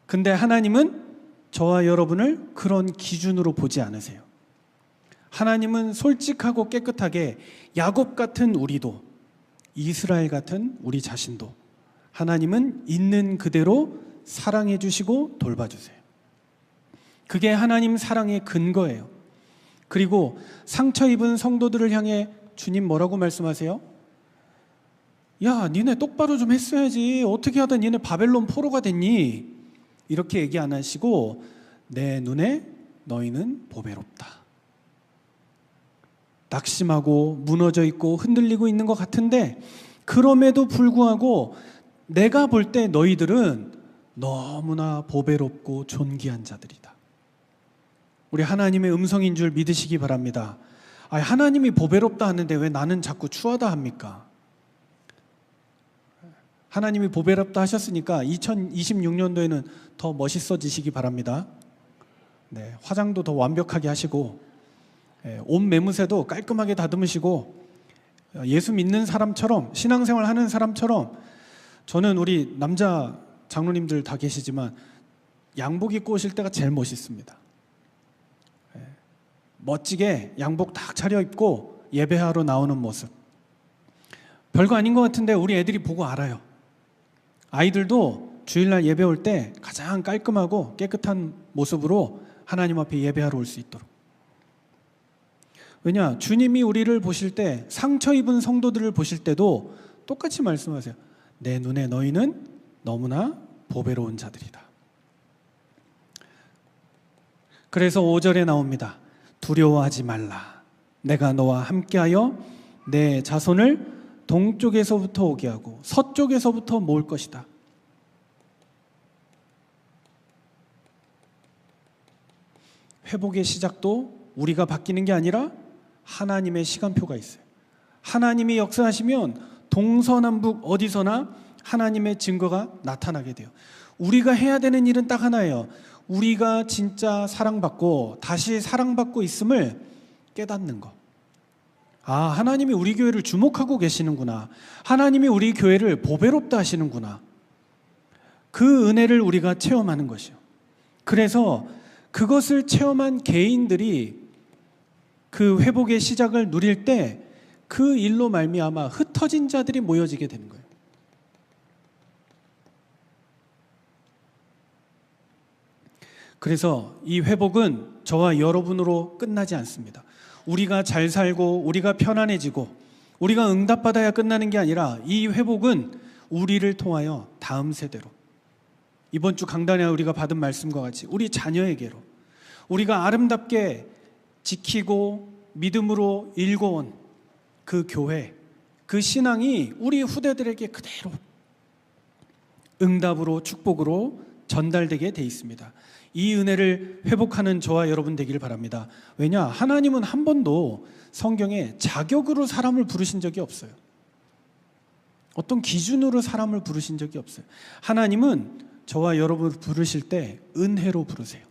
근데 하나님은 저와 여러분을 그런 기준으로 보지 않으세요. 하나님은 솔직하고 깨끗하게 야곱 같은 우리도, 이스라엘 같은 우리 자신도 하나님은 있는 그대로 사랑해 주시고 돌봐주세요. 그게 하나님 사랑의 근거예요. 그리고 상처 입은 성도들을 향해 주님 뭐라고 말씀하세요? 야, 니네 똑바로 좀 했어야지. 어떻게 하다 니네 바벨론 포로가 됐니? 이렇게 얘기 안 하시고 내 눈에 너희는 보배롭다. 낙심하고 무너져 있고 흔들리고 있는 것 같은데 그럼에도 불구하고 내가 볼 때 너희들은 너무나 보배롭고 존귀한 자들이다. 우리 하나님의 음성인 줄 믿으시기 바랍니다. 하나님이 보배롭다 하는데 왜 나는 자꾸 추하다 합니까? 하나님이 보배롭다 하셨으니까 2026년도에는 더 멋있어지시기 바랍니다. 네, 화장도 더 완벽하게 하시고 옷 매무새도 깔끔하게 다듬으시고 예수 믿는 사람처럼 신앙생활 하는 사람처럼 저는 우리 남자 장로님들 다 계시지만 양복 입고 오실 때가 제일 멋있습니다. 멋지게 양복 딱 차려입고 예배하러 나오는 모습 별거 아닌 것 같은데 우리 애들이 보고 알아요. 아이들도 주일날 예배 올 때 가장 깔끔하고 깨끗한 모습으로 하나님 앞에 예배하러 올 수 있도록. 왜냐? 주님이 우리를 보실 때 상처 입은 성도들을 보실 때도 똑같이 말씀하세요. 내 눈에 너희는 너무나 보배로운 자들이다. 그래서 5절에 나옵니다. 두려워하지 말라. 내가 너와 함께하여 내 자손을 동쪽에서부터 오게 하고 서쪽에서부터 모을 것이다. 회복의 시작도 우리가 바뀌는 게 아니라 하나님의 시간표가 있어요. 하나님이 역사하시면 동서남북 어디서나 하나님의 증거가 나타나게 돼요. 우리가 해야 되는 일은 딱 하나예요. 우리가 진짜 사랑받고 다시 사랑받고 있음을 깨닫는 것. 하나님이 우리 교회를 주목하고 계시는구나. 하나님이 우리 교회를 보배롭다 하시는구나. 그 은혜를 우리가 체험하는 것이요. 그래서 그것을 체험한 개인들이 그 회복의 시작을 누릴 때 그 일로 말미암아 흩어진 자들이 모여지게 되는 거예요. 그래서 이 회복은 저와 여러분으로 끝나지 않습니다. 우리가 잘 살고 우리가 편안해지고 우리가 응답받아야 끝나는 게 아니라 이 회복은 우리를 통하여 다음 세대로, 이번 주 강단에 우리가 받은 말씀과 같이 우리 자녀에게로, 우리가 아름답게 지키고 믿음으로 일궈온 그 교회, 그 신앙이 우리 후대들에게 그대로 응답으로 축복으로 전달되게 돼 있습니다. 이 은혜를 회복하는 저와 여러분 되기를 바랍니다. 왜냐? 하나님은 한 번도 성경에 자격으로 사람을 부르신 적이 없어요. 어떤 기준으로 사람을 부르신 적이 없어요. 하나님은 저와 여러분을 부르실 때 은혜로 부르세요.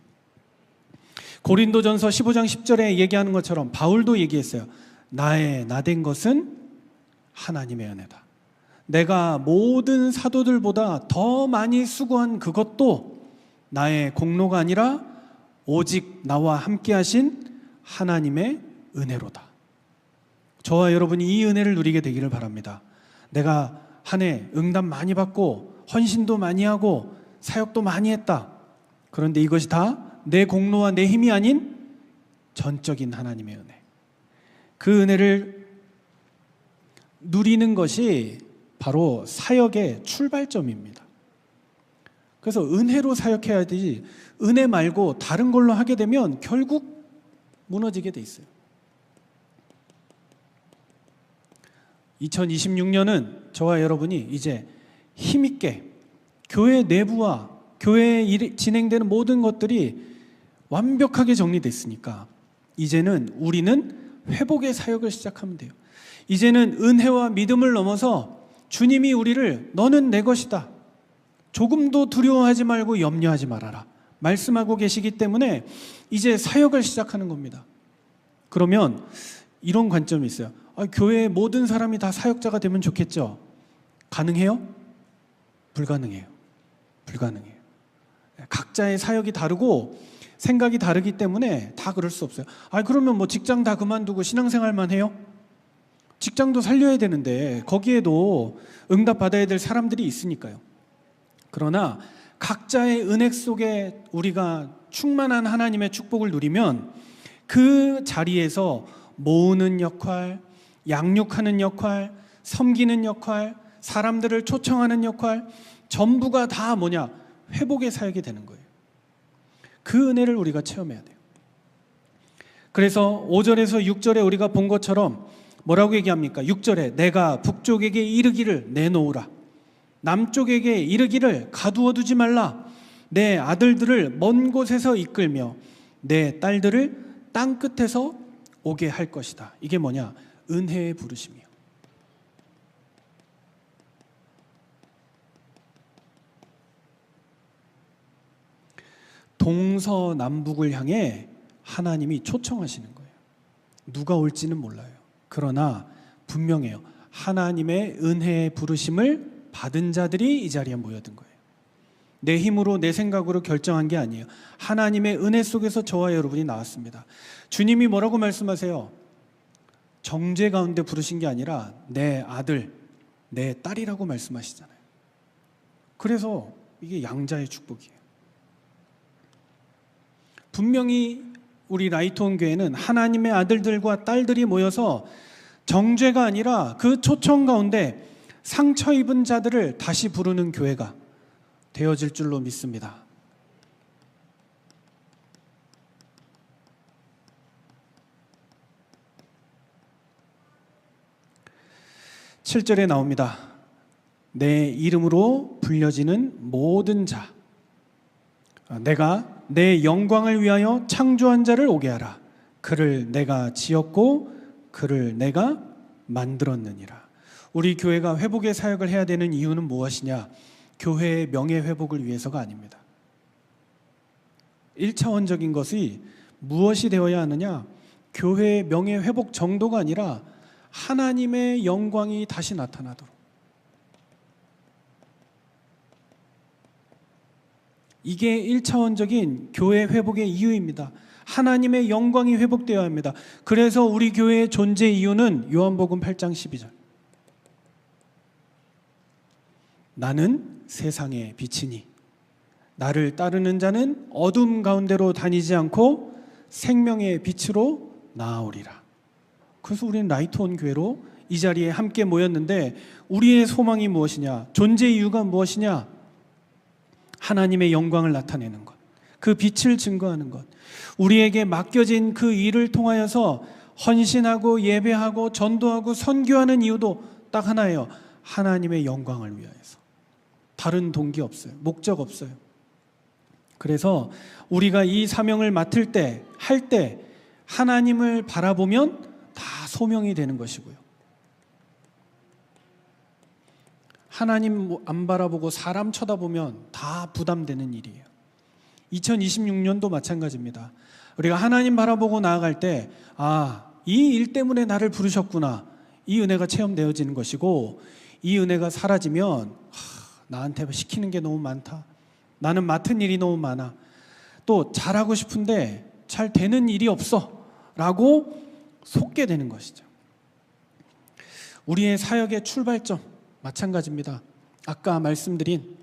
고린도전서 15장 10절에 얘기하는 것처럼 바울도 얘기했어요. 나된 것은 하나님의 은혜다. 내가 모든 사도들보다 더 많이 수고한 그것도 나의 공로가 아니라 오직 나와 함께 하신 하나님의 은혜로다. 저와 여러분이 이 은혜를 누리게 되기를 바랍니다. 내가 한 해 응답 많이 받고 헌신도 많이 하고 사역도 많이 했다. 그런데 이것이 다 내 공로와 내 힘이 아닌 전적인 하나님의 은혜. 그 은혜를 누리는 것이 바로 사역의 출발점입니다. 그래서 은혜로 사역해야 되지 은혜 말고 다른 걸로 하게 되면 결국 무너지게 돼 있어요. 2026년은 저와 여러분이 이제 힘있게 교회 내부와 교회에 진행되는 모든 것들이 완벽하게 정리됐으니까 이제는 우리는 회복의 사역을 시작하면 돼요. 이제는 은혜와 믿음을 넘어서 주님이 우리를 너는 내 것이다, 조금도 두려워하지 말고 염려하지 말아라 말씀하고 계시기 때문에 이제 사역을 시작하는 겁니다. 그러면 이런 관점이 있어요. 교회의 모든 사람이 다 사역자가 되면 좋겠죠. 가능해요? 불가능해요. 불가능해요. 각자의 사역이 다르고 생각이 다르기 때문에 다 그럴 수 없어요. 그러면 뭐 직장 다 그만두고 신앙생활만 해요? 직장도 살려야 되는데 거기에도 응답 받아야 될 사람들이 있으니까요. 그러나 각자의 은혜 속에 우리가 충만한 하나님의 축복을 누리면 그 자리에서 모으는 역할, 양육하는 역할, 섬기는 역할, 사람들을 초청하는 역할, 전부가 다 뭐냐? 회복의 사역이 되는 거예요. 그 은혜를 우리가 체험해야 돼요. 그래서 5절에서 6절에 우리가 본 것처럼 뭐라고 얘기합니까? 6절에 내가 북쪽에게 이르기를 내놓으라. 남쪽에게 이르기를 가두어 두지 말라. 내 아들들을 먼 곳에서 이끌며 내 딸들을 땅 끝에서 오게 할 것이다. 이게 뭐냐? 은혜의 부르심이요. 동서남북을 향해 하나님이 초청하시는 거예요. 누가 올지는 몰라요. 그러나 분명해요. 하나님의 은혜의 부르심을 받은 자들이 이 자리에 모여든 거예요. 내 힘으로 내 생각으로 결정한 게 아니에요. 하나님의 은혜 속에서 저와 여러분이 나왔습니다. 주님이 뭐라고 말씀하세요? 정죄 가운데 부르신 게 아니라 내 아들, 내 딸이라고 말씀하시잖아요. 그래서 이게 양자의 축복이에요. 분명히 우리 라이트온 교회는 하나님의 아들들과 딸들이 모여서 정죄가 아니라 그 초청 가운데 상처 입은 자들을 다시 부르는 교회가 되어질 줄로 믿습니다. (7절에) 나옵니다. 내 이름으로 불려지는 모든 자, 내가 내 영광을 위하여 창조한 자를 오게 하라. 그를 내가 지었고 그를 내가 만들었느니라. 우리 교회가 회복의 사역을 해야 되는 이유는 무엇이냐? 교회의 명예회복을 위해서가 아닙니다. 1차원적인 것이 무엇이 되어야 하느냐? 교회의 명예회복 정도가 아니라 하나님의 영광이 다시 나타나도록. 이게 1차원적인 교회 회복의 이유입니다. 하나님의 영광이 회복되어야 합니다. 그래서 우리 교회의 존재 이유는 요한복음 8장 12절. 나는 세상의 빛이니 나를 따르는 자는 어둠 가운데로 다니지 않고 생명의 빛으로 나아오리라. 그래서 우리는 라이트온 교회로 이 자리에 함께 모였는데 우리의 소망이 무엇이냐? 존재 이유가 무엇이냐? 하나님의 영광을 나타내는 것, 그 빛을 증거하는 것, 우리에게 맡겨진 그 일을 통하여서 헌신하고 예배하고 전도하고 선교하는 이유도 딱 하나예요. 하나님의 영광을 위하여서. 다른 동기 없어요. 목적 없어요. 그래서 우리가 이 사명을 맡을 때, 할 때 하나님을 바라보면 다 소명이 되는 것이고요. 하나님 안 바라보고 사람 쳐다보면 다 부담되는 일이에요. 2026년도 마찬가지입니다. 우리가 하나님 바라보고 나아갈 때, 이 일 때문에 나를 부르셨구나. 이 은혜가 체험되어지는 것이고, 이 은혜가 사라지면 나한테 시키는 게 너무 많다. 나는 맡은 일이 너무 많아. 또 잘하고 싶은데 잘 되는 일이 없어. 라고 속게 되는 것이죠. 우리의 사역의 출발점 마찬가지입니다. 아까 말씀드린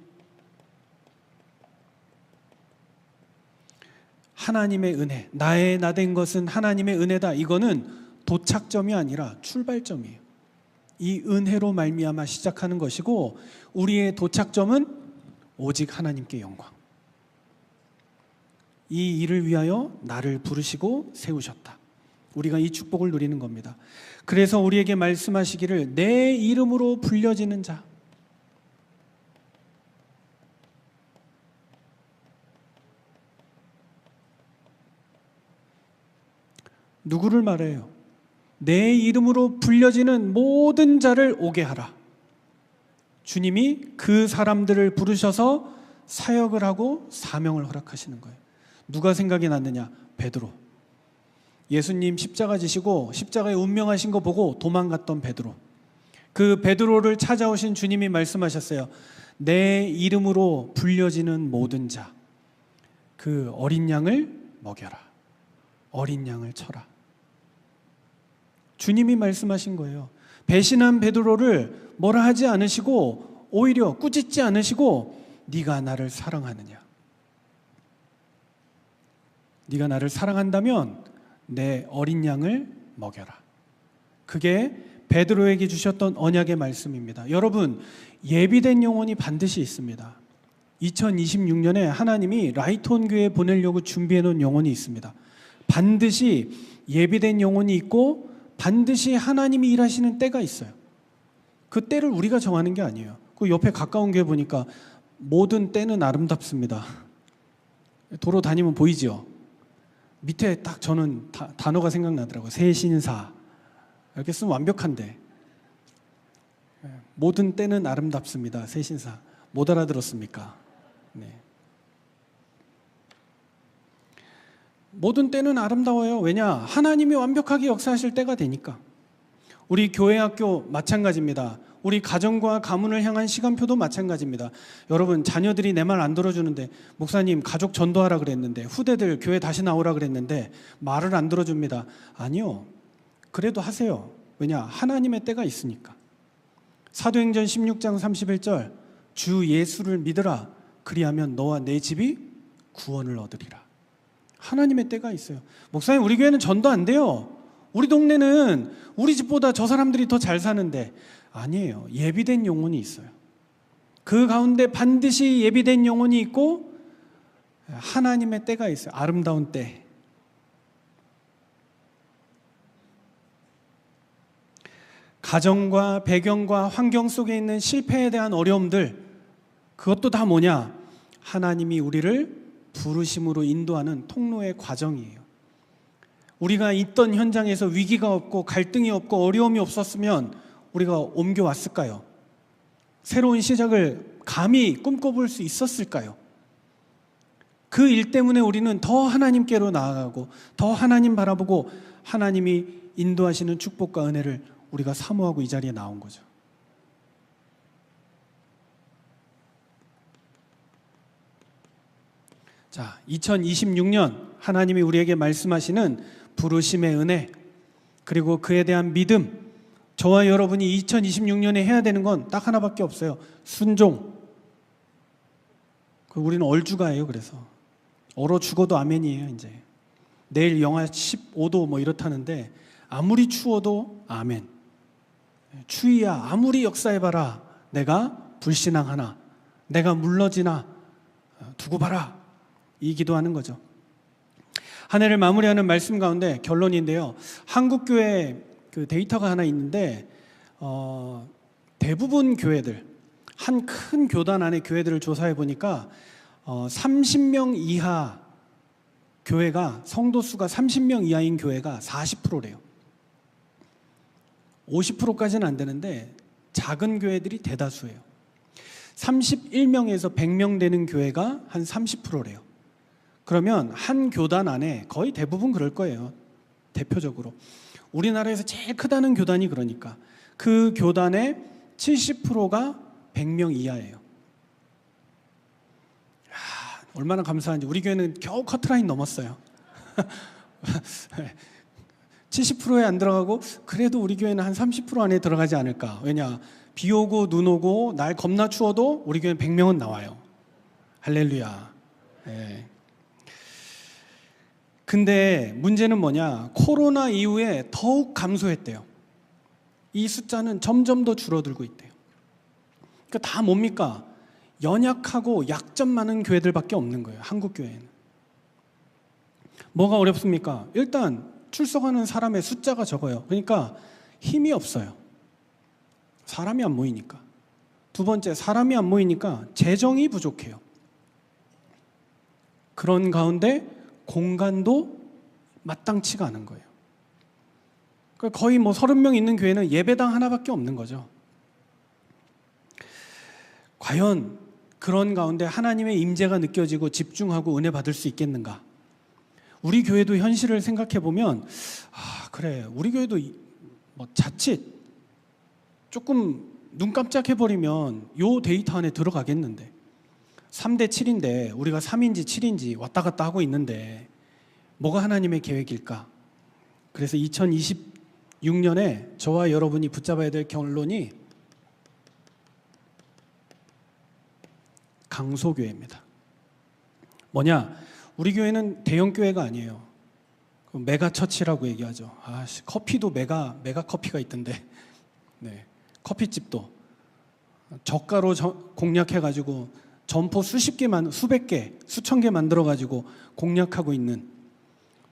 하나님의 은혜, 나의 나된 것은 하나님의 은혜다. 이거는 도착점이 아니라 출발점이에요. 이 은혜로 말미암아 시작하는 것이고 우리의 도착점은 오직 하나님께 영광. 이 일을 위하여 나를 부르시고 세우셨다. 우리가 이 축복을 누리는 겁니다. 그래서 우리에게 말씀하시기를 내 이름으로 불려지는 자, 누구를 말해요? 내 이름으로 불려지는 모든 자를 오게 하라. 주님이 그 사람들을 부르셔서 사역을 하고 사명을 허락하시는 거예요. 누가 생각이 났느냐? 베드로. 예수님 십자가 지시고 십자가에 운명하신 거 보고 도망갔던 베드로. 그 베드로를 찾아오신 주님이 말씀하셨어요. 내 이름으로 불려지는 모든 자, 그 어린 양을 먹여라. 어린 양을 쳐라. 주님이 말씀하신 거예요. 배신한 베드로를 뭐라 하지 않으시고 오히려 꾸짖지 않으시고 네가 나를 사랑하느냐? 네가 나를 사랑한다면 내 어린 양을 먹여라. 그게 베드로에게 주셨던 언약의 말씀입니다. 여러분, 예비된 영혼이 반드시 있습니다. 2026년에 하나님이 라이트온 교회에 보내려고 준비해 놓은 영혼이 있습니다. 반드시 예비된 영혼이 있고 반드시 하나님이 일하시는 때가 있어요. 그 때를 우리가 정하는 게 아니에요. 그 옆에 가까운 교회 보니까 모든 때는 아름답습니다. 도로 다니면 보이죠? 밑에 딱 저는 단어가 생각나더라고요. 새신사. 이렇게 쓰면 완벽한데. 모든 때는 아름답습니다. 새신사. 못 알아들었습니까? 네. 모든 때는 아름다워요. 왜냐? 하나님이 완벽하게 역사하실 때가 되니까. 우리 교회 학교 마찬가지입니다. 우리 가정과 가문을 향한 시간표도 마찬가지입니다. 여러분, 자녀들이 내 말 안 들어주는데, 목사님 가족 전도하라 그랬는데, 후대들 교회 다시 나오라 그랬는데 말을 안 들어줍니다. 아니요. 그래도 하세요. 왜냐? 하나님의 때가 있으니까. 사도행전 16장 31절, 주 예수를 믿으라. 그리하면 너와 내 집이 구원을 얻으리라. 하나님의 때가 있어요. 목사님, 우리 교회는 전도 안 돼요. 우리 동네는 우리 집보다 저 사람들이 더 잘 사는데. 아니에요. 예비된 영혼이 있어요. 그 가운데 반드시 예비된 영혼이 있고 하나님의 때가 있어요. 아름다운 때. 가정과 배경과 환경 속에 있는 실패에 대한 어려움들, 그것도 다 뭐냐? 하나님이 우리를 부르심으로 인도하는 통로의 과정이에요. 우리가 있던 현장에서 위기가 없고 갈등이 없고 어려움이 없었으면 우리가 옮겨왔을까요? 새로운 시작을 감히 꿈꿔볼 수 있었을까요? 그 일 때문에 우리는 더 하나님께로 나아가고 더 하나님 바라보고 하나님이 인도하시는 축복과 은혜를 우리가 사모하고 이 자리에 나온 거죠. 자, 2026년 하나님이 우리에게 말씀하시는 부르심의 은혜, 그리고 그에 대한 믿음, 저와 여러분이 2026년에 해야 되는 건 딱 하나밖에 없어요. 순종. 우리는 얼주가예요. 그래서 얼어 죽어도 아멘이에요. 이제 내일 영하 15도 뭐 이렇다는데 아무리 추워도 아멘. 추위야 아무리 역사해봐라. 내가 불신앙하나 내가 물러지나 두고 봐라. 이 기도하는 거죠. 한 해를 마무리하는 말씀 가운데 결론인데요. 한국교회 그 데이터가 하나 있는데 대부분 교회들, 한 큰 교단 안의 교회들을 조사해 보니까 30명 이하 교회가, 성도 수가 30명 이하인 교회가 40%래요. 50%까지는 안 되는데 작은 교회들이 대다수예요. 31명에서 100명 되는 교회가 한 30%래요. 그러면 한 교단 안에 거의 대부분 그럴 거예요. 대표적으로. 우리나라에서 제일 크다는 교단이 그러니까 그 교단의 70%가 100명 이하예요. 얼마나 감사한지. 우리 교회는 겨우 커트라인 넘었어요. 70%에 안 들어가고 그래도 우리 교회는 한 30% 안에 들어가지 않을까. 왜냐? 비 오고 눈 오고 날 겁나 추워도 우리 교회는 100명은 나와요. 할렐루야. 네. 근데 문제는 뭐냐? 코로나 이후에 더욱 감소했대요. 이 숫자는 점점 더 줄어들고 있대요. 그러니까 다 뭡니까? 연약하고 약점 많은 교회들밖에 없는 거예요. 한국 교회는. 뭐가 어렵습니까? 일단 출석하는 사람의 숫자가 적어요. 그러니까 힘이 없어요. 사람이 안 모이니까. 두 번째, 사람이 안 모이니까 재정이 부족해요. 그런 가운데 공간도 마땅치가 않은 거예요. 그러니까 거의 뭐 30명 있는 교회는 예배당 하나밖에 없는 거죠. 과연 그런 가운데 하나님의 임재가 느껴지고 집중하고 은혜 받을 수 있겠는가? 우리 교회도 현실을 생각해 보면 그래, 우리 교회도 뭐 자칫 조금 눈 깜짝해버리면 요 데이터 안에 들어가겠는데 3대 7인데 우리가 3인지 7인지 왔다 갔다 하고 있는데 뭐가 하나님의 계획일까? 그래서 2026년에 저와 여러분이 붙잡아야 될 결론이 강소교회입니다. 뭐냐? 우리 교회는 대형 교회가 아니에요. 메가 처치라고 얘기하죠. 커피도 메가 커피가 있던데 네, 커피집도 저가로 공략해가지고 점포 수십 개만, 수백 개, 수천 개 만들어가지고 공략하고 있는,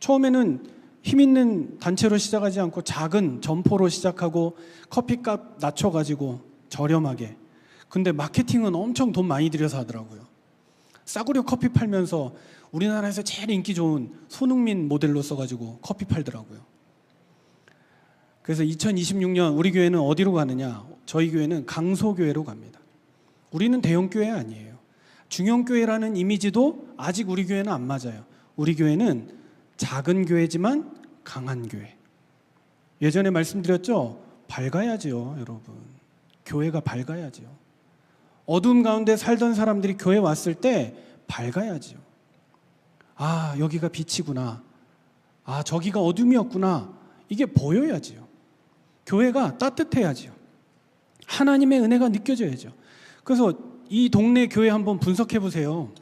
처음에는 힘 있는 단체로 시작하지 않고 작은 점포로 시작하고 커피값 낮춰가지고 저렴하게. 근데 마케팅은 엄청 돈 많이 들여서 하더라고요. 싸구려 커피 팔면서 우리나라에서 제일 인기 좋은 손흥민 모델로 써가지고 커피 팔더라고요. 그래서 2026년 우리 교회는 어디로 가느냐? 저희 교회는 강소교회로 갑니다. 우리는 대형교회 아니에요. 중형교회라는 이미지도 아직 우리 교회는 안 맞아요. 우리 교회는 작은 교회지만 강한 교회. 예전에 말씀드렸죠? 밝아야지요, 여러분. 교회가 밝아야지요. 어두움 가운데 살던 사람들이 교회 왔을 때 밝아야지요. 아, 여기가 빛이구나. 아, 저기가 어둠이었구나. 이게 보여야지요. 교회가 따뜻해야지요. 하나님의 은혜가 느껴져야죠. 그래서 이 동네 교회 한번 분석해 보세요.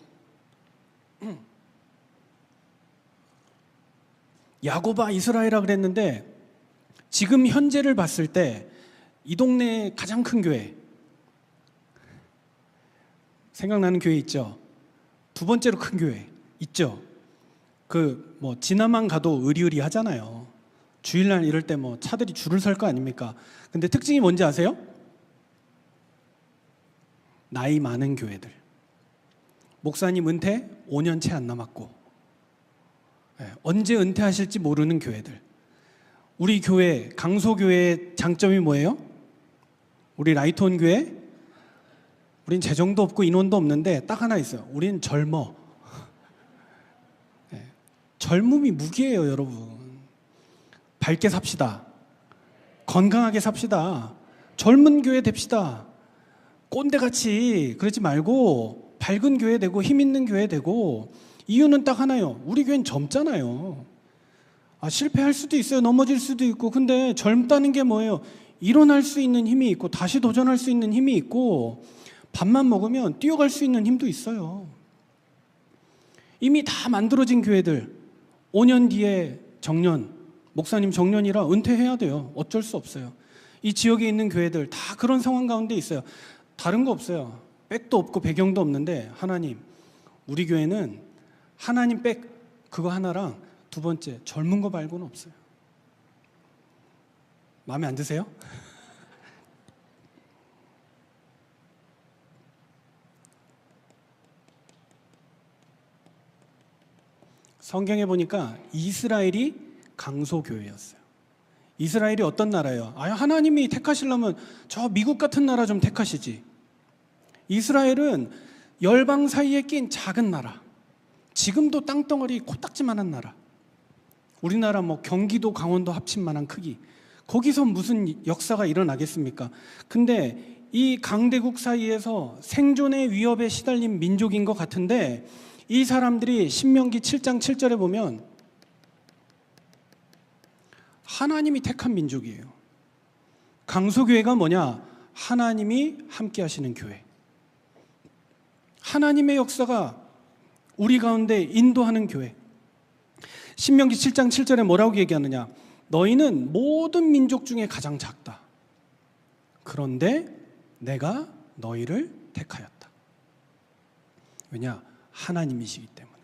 야고바 이스라엘이라 그랬는데 지금 현재를 봤을 때 이 동네의 가장 큰 교회, 생각나는 교회 있죠? 두 번째로 큰 교회 있죠? 지나만 가도 의리의리 하잖아요. 주일날 이럴 때 차들이 줄을 설 거 아닙니까? 근데 특징이 뭔지 아세요? 나이 많은 교회들. 목사님 은퇴 5년 채 안 남았고, 언제 은퇴하실지 모르는 교회들. 우리 교회, 강소교회의 장점이 뭐예요? 우리 라이트온 교회, 우린 재정도 없고 인원도 없는데 딱 하나 있어요. 우린 젊어. 젊음이 무기예요, 여러분. 밝게 삽시다. 건강하게 삽시다. 젊은 교회 됩시다. 꼰대같이 그러지 말고 밝은 교회 되고 힘 있는 교회 되고. 이유는 딱 하나요. 우리 교회는 젊잖아요. 실패할 수도 있어요. 넘어질 수도 있고. 근데 젊다는 게 뭐예요? 일어날 수 있는 힘이 있고 다시 도전할 수 있는 힘이 있고 밥만 먹으면 뛰어갈 수 있는 힘도 있어요. 이미 다 만들어진 교회들 5년 뒤에 정년, 목사님 정년이라 은퇴해야 돼요. 어쩔 수 없어요. 이 지역에 있는 교회들 다 그런 상황 가운데 있어요. 다른 거 없어요. 백도 없고 배경도 없는데 하나님, 우리 교회는 하나님 백 그거 하나랑 두 번째 젊은 거 말고는 없어요. 마음에 안 드세요? 성경에 보니까 이스라엘이 강소교회였어요. 이스라엘이 어떤 나라예요? 하나님이 택하시려면 저 미국 같은 나라 좀 택하시지. 이스라엘은 열방 사이에 낀 작은 나라. 지금도 땅덩어리 코딱지만한 나라. 우리나라 경기도 강원도 합친 만한 크기. 거기서 무슨 역사가 일어나겠습니까? 근데 이 강대국 사이에서 생존의 위협에 시달린 민족인 것 같은데 이 사람들이 신명기 7장 7절에 보면 하나님이 택한 민족이에요. 강소교회가 뭐냐? 하나님이 함께 하시는 교회. 하나님의 역사가 우리 가운데 인도하는 교회. 신명기 7장 7절에 뭐라고 얘기하느냐? 너희는 모든 민족 중에 가장 작다. 그런데 내가 너희를 택하였다. 왜냐? 하나님이시기 때문에.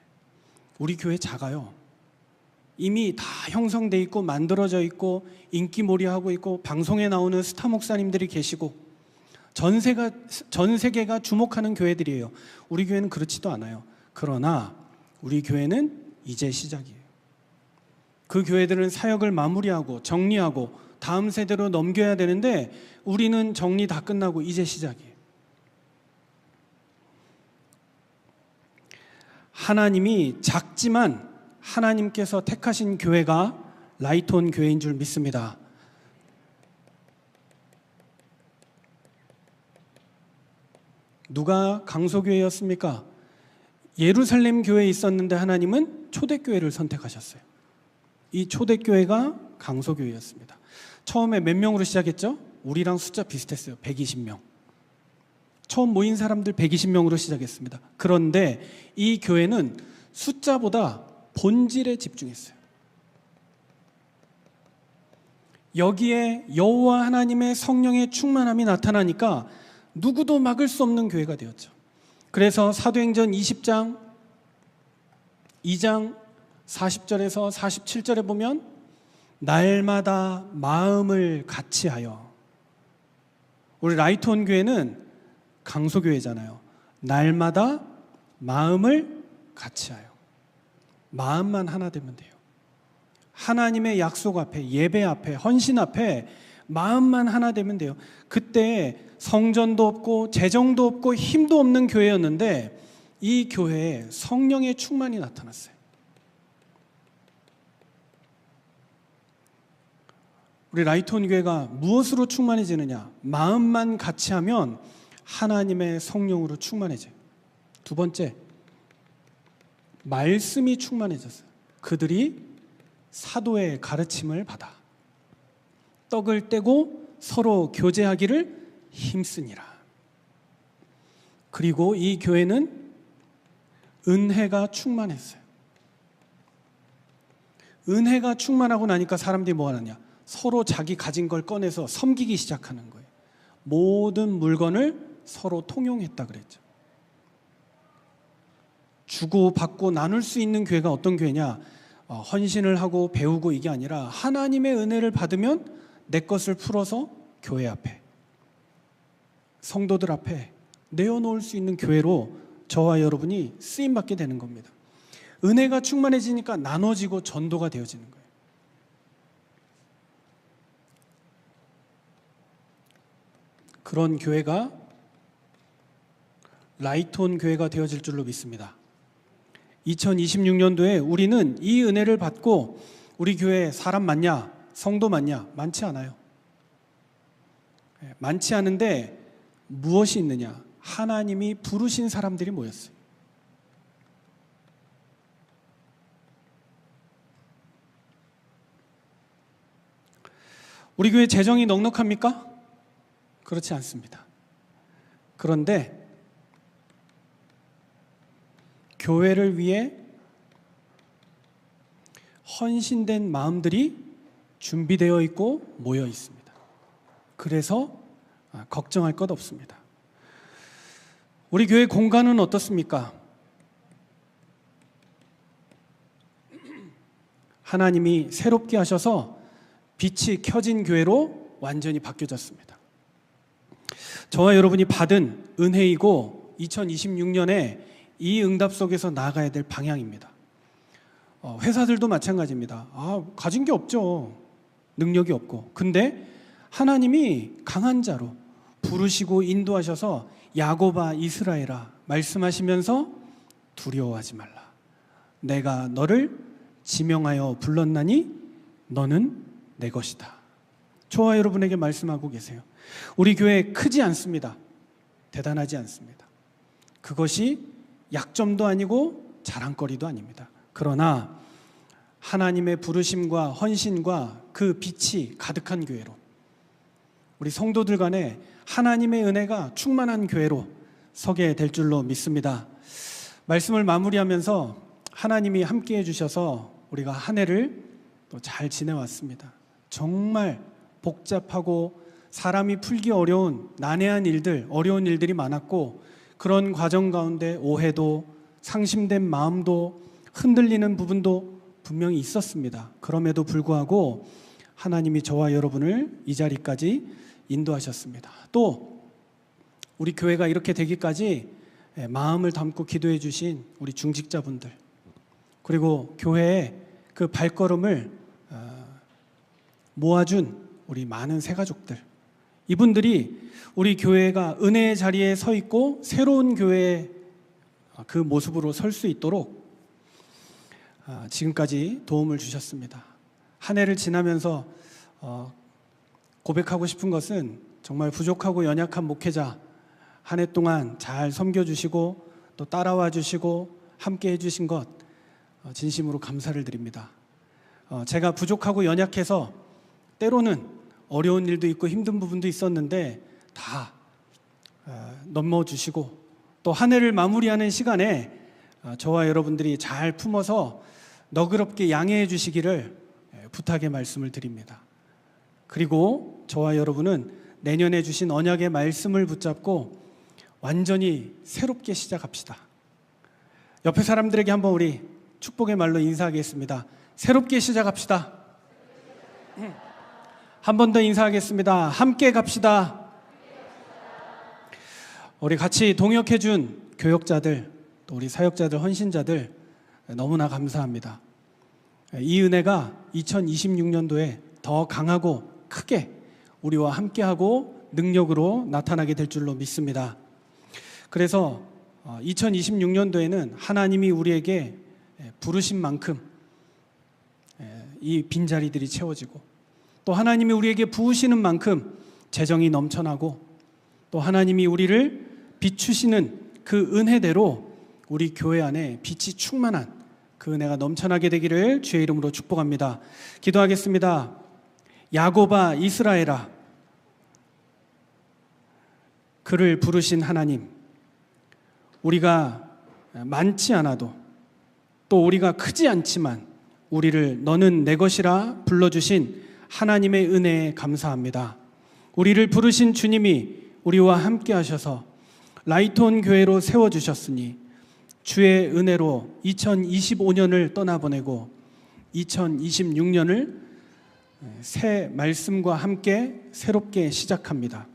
우리 교회 작아요. 이미 다 형성돼 있고 만들어져 있고 인기몰이하고 있고 방송에 나오는 스타 목사님들이 계시고 전 세계가 주목하는 교회들이에요. 우리 교회는 그렇지도 않아요. 그러나 우리 교회는 이제 시작이에요. 그 교회들은 사역을 마무리하고 정리하고 다음 세대로 넘겨야 되는데 우리는 정리 다 끝나고 이제 시작이에요. 하나님이 작지만 하나님께서 택하신 교회가 라이트온 교회인 줄 믿습니다. 누가 강소교회였습니까? 예루살렘 교회에 있었는데 하나님은 초대교회를 선택하셨어요. 이 초대교회가 강소교회였습니다. 처음에 몇 명으로 시작했죠? 우리랑 숫자 비슷했어요. 120명. 처음 모인 사람들 120명으로 시작했습니다. 그런데 이 교회는 숫자보다 본질에 집중했어요. 여기에 여호와 하나님의 성령의 충만함이 나타나니까 누구도 막을 수 없는 교회가 되었죠. 그래서 사도행전 20장 2장 40절에서 47절에 보면 날마다 마음을 같이하여, 우리 라이트온 교회는 강소교회잖아요. 날마다 마음을 같이하여, 마음만 하나 되면 돼요. 하나님의 약속 앞에, 예배 앞에, 헌신 앞에 마음만 하나 되면 돼요. 그때 성전도 없고 재정도 없고 힘도 없는 교회였는데 이 교회에 성령의 충만이 나타났어요. 우리 라이트온 교회가 무엇으로 충만해지느냐? 마음만 같이 하면 하나님의 성령으로 충만해져요. 두 번째, 말씀이 충만해졌어요. 그들이 사도의 가르침을 받아 떡을 떼고 서로 교제하기를 힘쓰니라. 그리고 이 교회는 은혜가 충만했어요. 은혜가 충만하고 나니까 사람들이 뭐 하느냐? 서로 자기 가진 걸 꺼내서 섬기기 시작하는 거예요. 모든 물건을 서로 통용했다 그랬죠. 주고 받고 나눌 수 있는 교회가 어떤 교회냐? 헌신을 하고 배우고 이게 아니라 하나님의 은혜를 받으면 내 것을 풀어서 교회 앞에, 성도들 앞에 내어놓을 수 있는 교회로 저와 여러분이 쓰임받게 되는 겁니다. 은혜가 충만해지니까 나눠지고 전도가 되어지는 거예요. 그런 교회가 라이트온 교회가 되어질 줄로 믿습니다. 2026년도에 우리는 이 은혜를 받고 우리 교회에 사람 많냐? 성도 많냐? 많지 않아요. 많지 않은데 무엇이 있느냐? 하나님이 부르신 사람들이 모였어요. 우리 교회 재정이 넉넉합니까? 그렇지 않습니다. 그런데 교회를 위해 헌신된 마음들이 준비되어 있고 모여 있습니다. 그래서 걱정할 것 없습니다. 우리 교회 공간은 어떻습니까? 하나님이 새롭게 하셔서 빛이 켜진 교회로 완전히 바뀌어졌습니다. 저와 여러분이 받은 은혜이고 2026년에 이 응답 속에서 나아가야 될 방향입니다. 회사들도 마찬가지입니다. 가진 게 없죠. 능력이 없고. 근데 하나님이 강한 자로 부르시고 인도하셔서 야곱아 이스라엘아 말씀하시면서 두려워하지 말라. 내가 너를 지명하여 불렀나니 너는 내 것이다. 저와 여러분에게 말씀하고 계세요. 우리 교회 크지 않습니다. 대단하지 않습니다. 그것이 약점도 아니고 자랑거리도 아닙니다. 그러나 하나님의 부르심과 헌신과 그 빛이 가득한 교회로, 우리 성도들 간에 하나님의 은혜가 충만한 교회로 서게 될 줄로 믿습니다. 말씀을 마무리하면서 하나님이 함께해 주셔서 우리가 한 해를 또 잘 지내왔습니다. 정말 복잡하고 사람이 풀기 어려운 난해한 일들, 어려운 일들이 많았고 그런 과정 가운데 오해도, 상심된 마음도, 흔들리는 부분도 분명히 있었습니다. 그럼에도 불구하고 하나님이 저와 여러분을 이 자리까지 인도하셨습니다. 또 우리 교회가 이렇게 되기까지 마음을 담고 기도해 주신 우리 중직자분들, 그리고 교회의 그 발걸음을 모아준 우리 많은 새가족들, 이분들이 우리 교회가 은혜의 자리에 서 있고 새로운 교회의 그 모습으로 설 수 있도록 지금까지 도움을 주셨습니다. 한 해를 지나면서 고백하고 싶은 것은 정말 부족하고 연약한 목회자 한 해 동안 잘 섬겨주시고 또 따라와 주시고 함께 해주신 것 진심으로 감사를 드립니다. 제가 부족하고 연약해서 때로는 어려운 일도 있고 힘든 부분도 있었는데 다 넘어주시고 또 한 해를 마무리하는 시간에 저와 여러분들이 잘 품어서 너그럽게 양해해 주시기를 부탁의 말씀을 드립니다. 그리고 저와 여러분은 내년에 주신 언약의 말씀을 붙잡고 완전히 새롭게 시작합시다. 옆에 사람들에게 한번 우리 축복의 말로 인사하겠습니다. 새롭게 시작합시다. 한 번 더 인사하겠습니다. 함께 갑시다. 우리 같이 동역해준 교역자들, 또 우리 사역자들, 헌신자들 너무나 감사합니다. 이 은혜가 2026년도에 더 강하고 크게 우리와 함께하고 능력으로 나타나게 될 줄로 믿습니다. 그래서 2026년도에는 하나님이 우리에게 부르신 만큼 이 빈자리들이 채워지고, 또 하나님이 우리에게 부으시는 만큼 재정이 넘쳐나고, 또 하나님이 우리를 비추시는 그 은혜대로 우리 교회 안에 빛이 충만한 그 은혜가 넘쳐나게 되기를 주의 이름으로 축복합니다. 기도하겠습니다. 야곱아 이스라엘아, 그를 부르신 하나님, 우리가 많지 않아도 또 우리가 크지 않지만 우리를 너는 내 것이라 불러주신 하나님의 은혜에 감사합니다. 우리를 부르신 주님이 우리와 함께 하셔서 라이트온 교회로 세워주셨으니 주의 은혜로 2025년을 떠나보내고 2026년을 새 말씀과 함께 새롭게 시작합니다.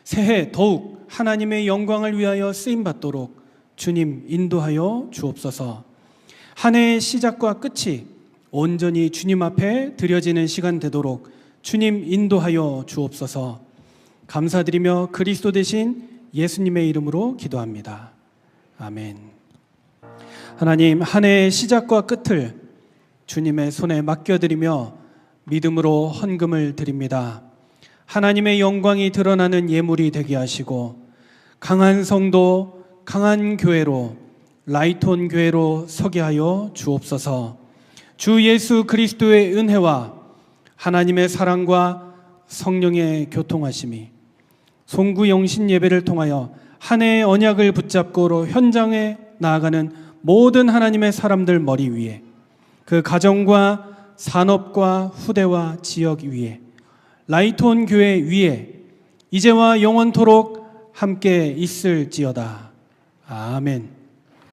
새해 더욱 하나님의 영광을 위하여 쓰임받도록 주님 인도하여 주옵소서. 한 해의 시작과 끝이 온전히 주님 앞에 드려지는 시간 되도록 주님 인도하여 주옵소서. 감사드리며 그리스도 대신 예수님의 이름으로 기도합니다. 아멘. 하나님, 한 해의 시작과 끝을 주님의 손에 맡겨드리며 믿음으로 헌금을 드립니다. 하나님의 영광이 드러나는 예물이 되게 하시고 강한 성도, 강한 교회로, 라이트온 교회로 서게 하여 주옵소서. 주 예수 그리스도의 은혜와 하나님의 사랑과 성령의 교통하심이 송구 영신 예배를 통하여 한 해의 언약을 붙잡고 현장에 나아가는 모든 하나님의 사람들 머리 위에, 그 가정과 산업과 후대와 지역 위에, 라이트온 교회 위에 이제와 영원토록 함께 있을지어다. 아멘.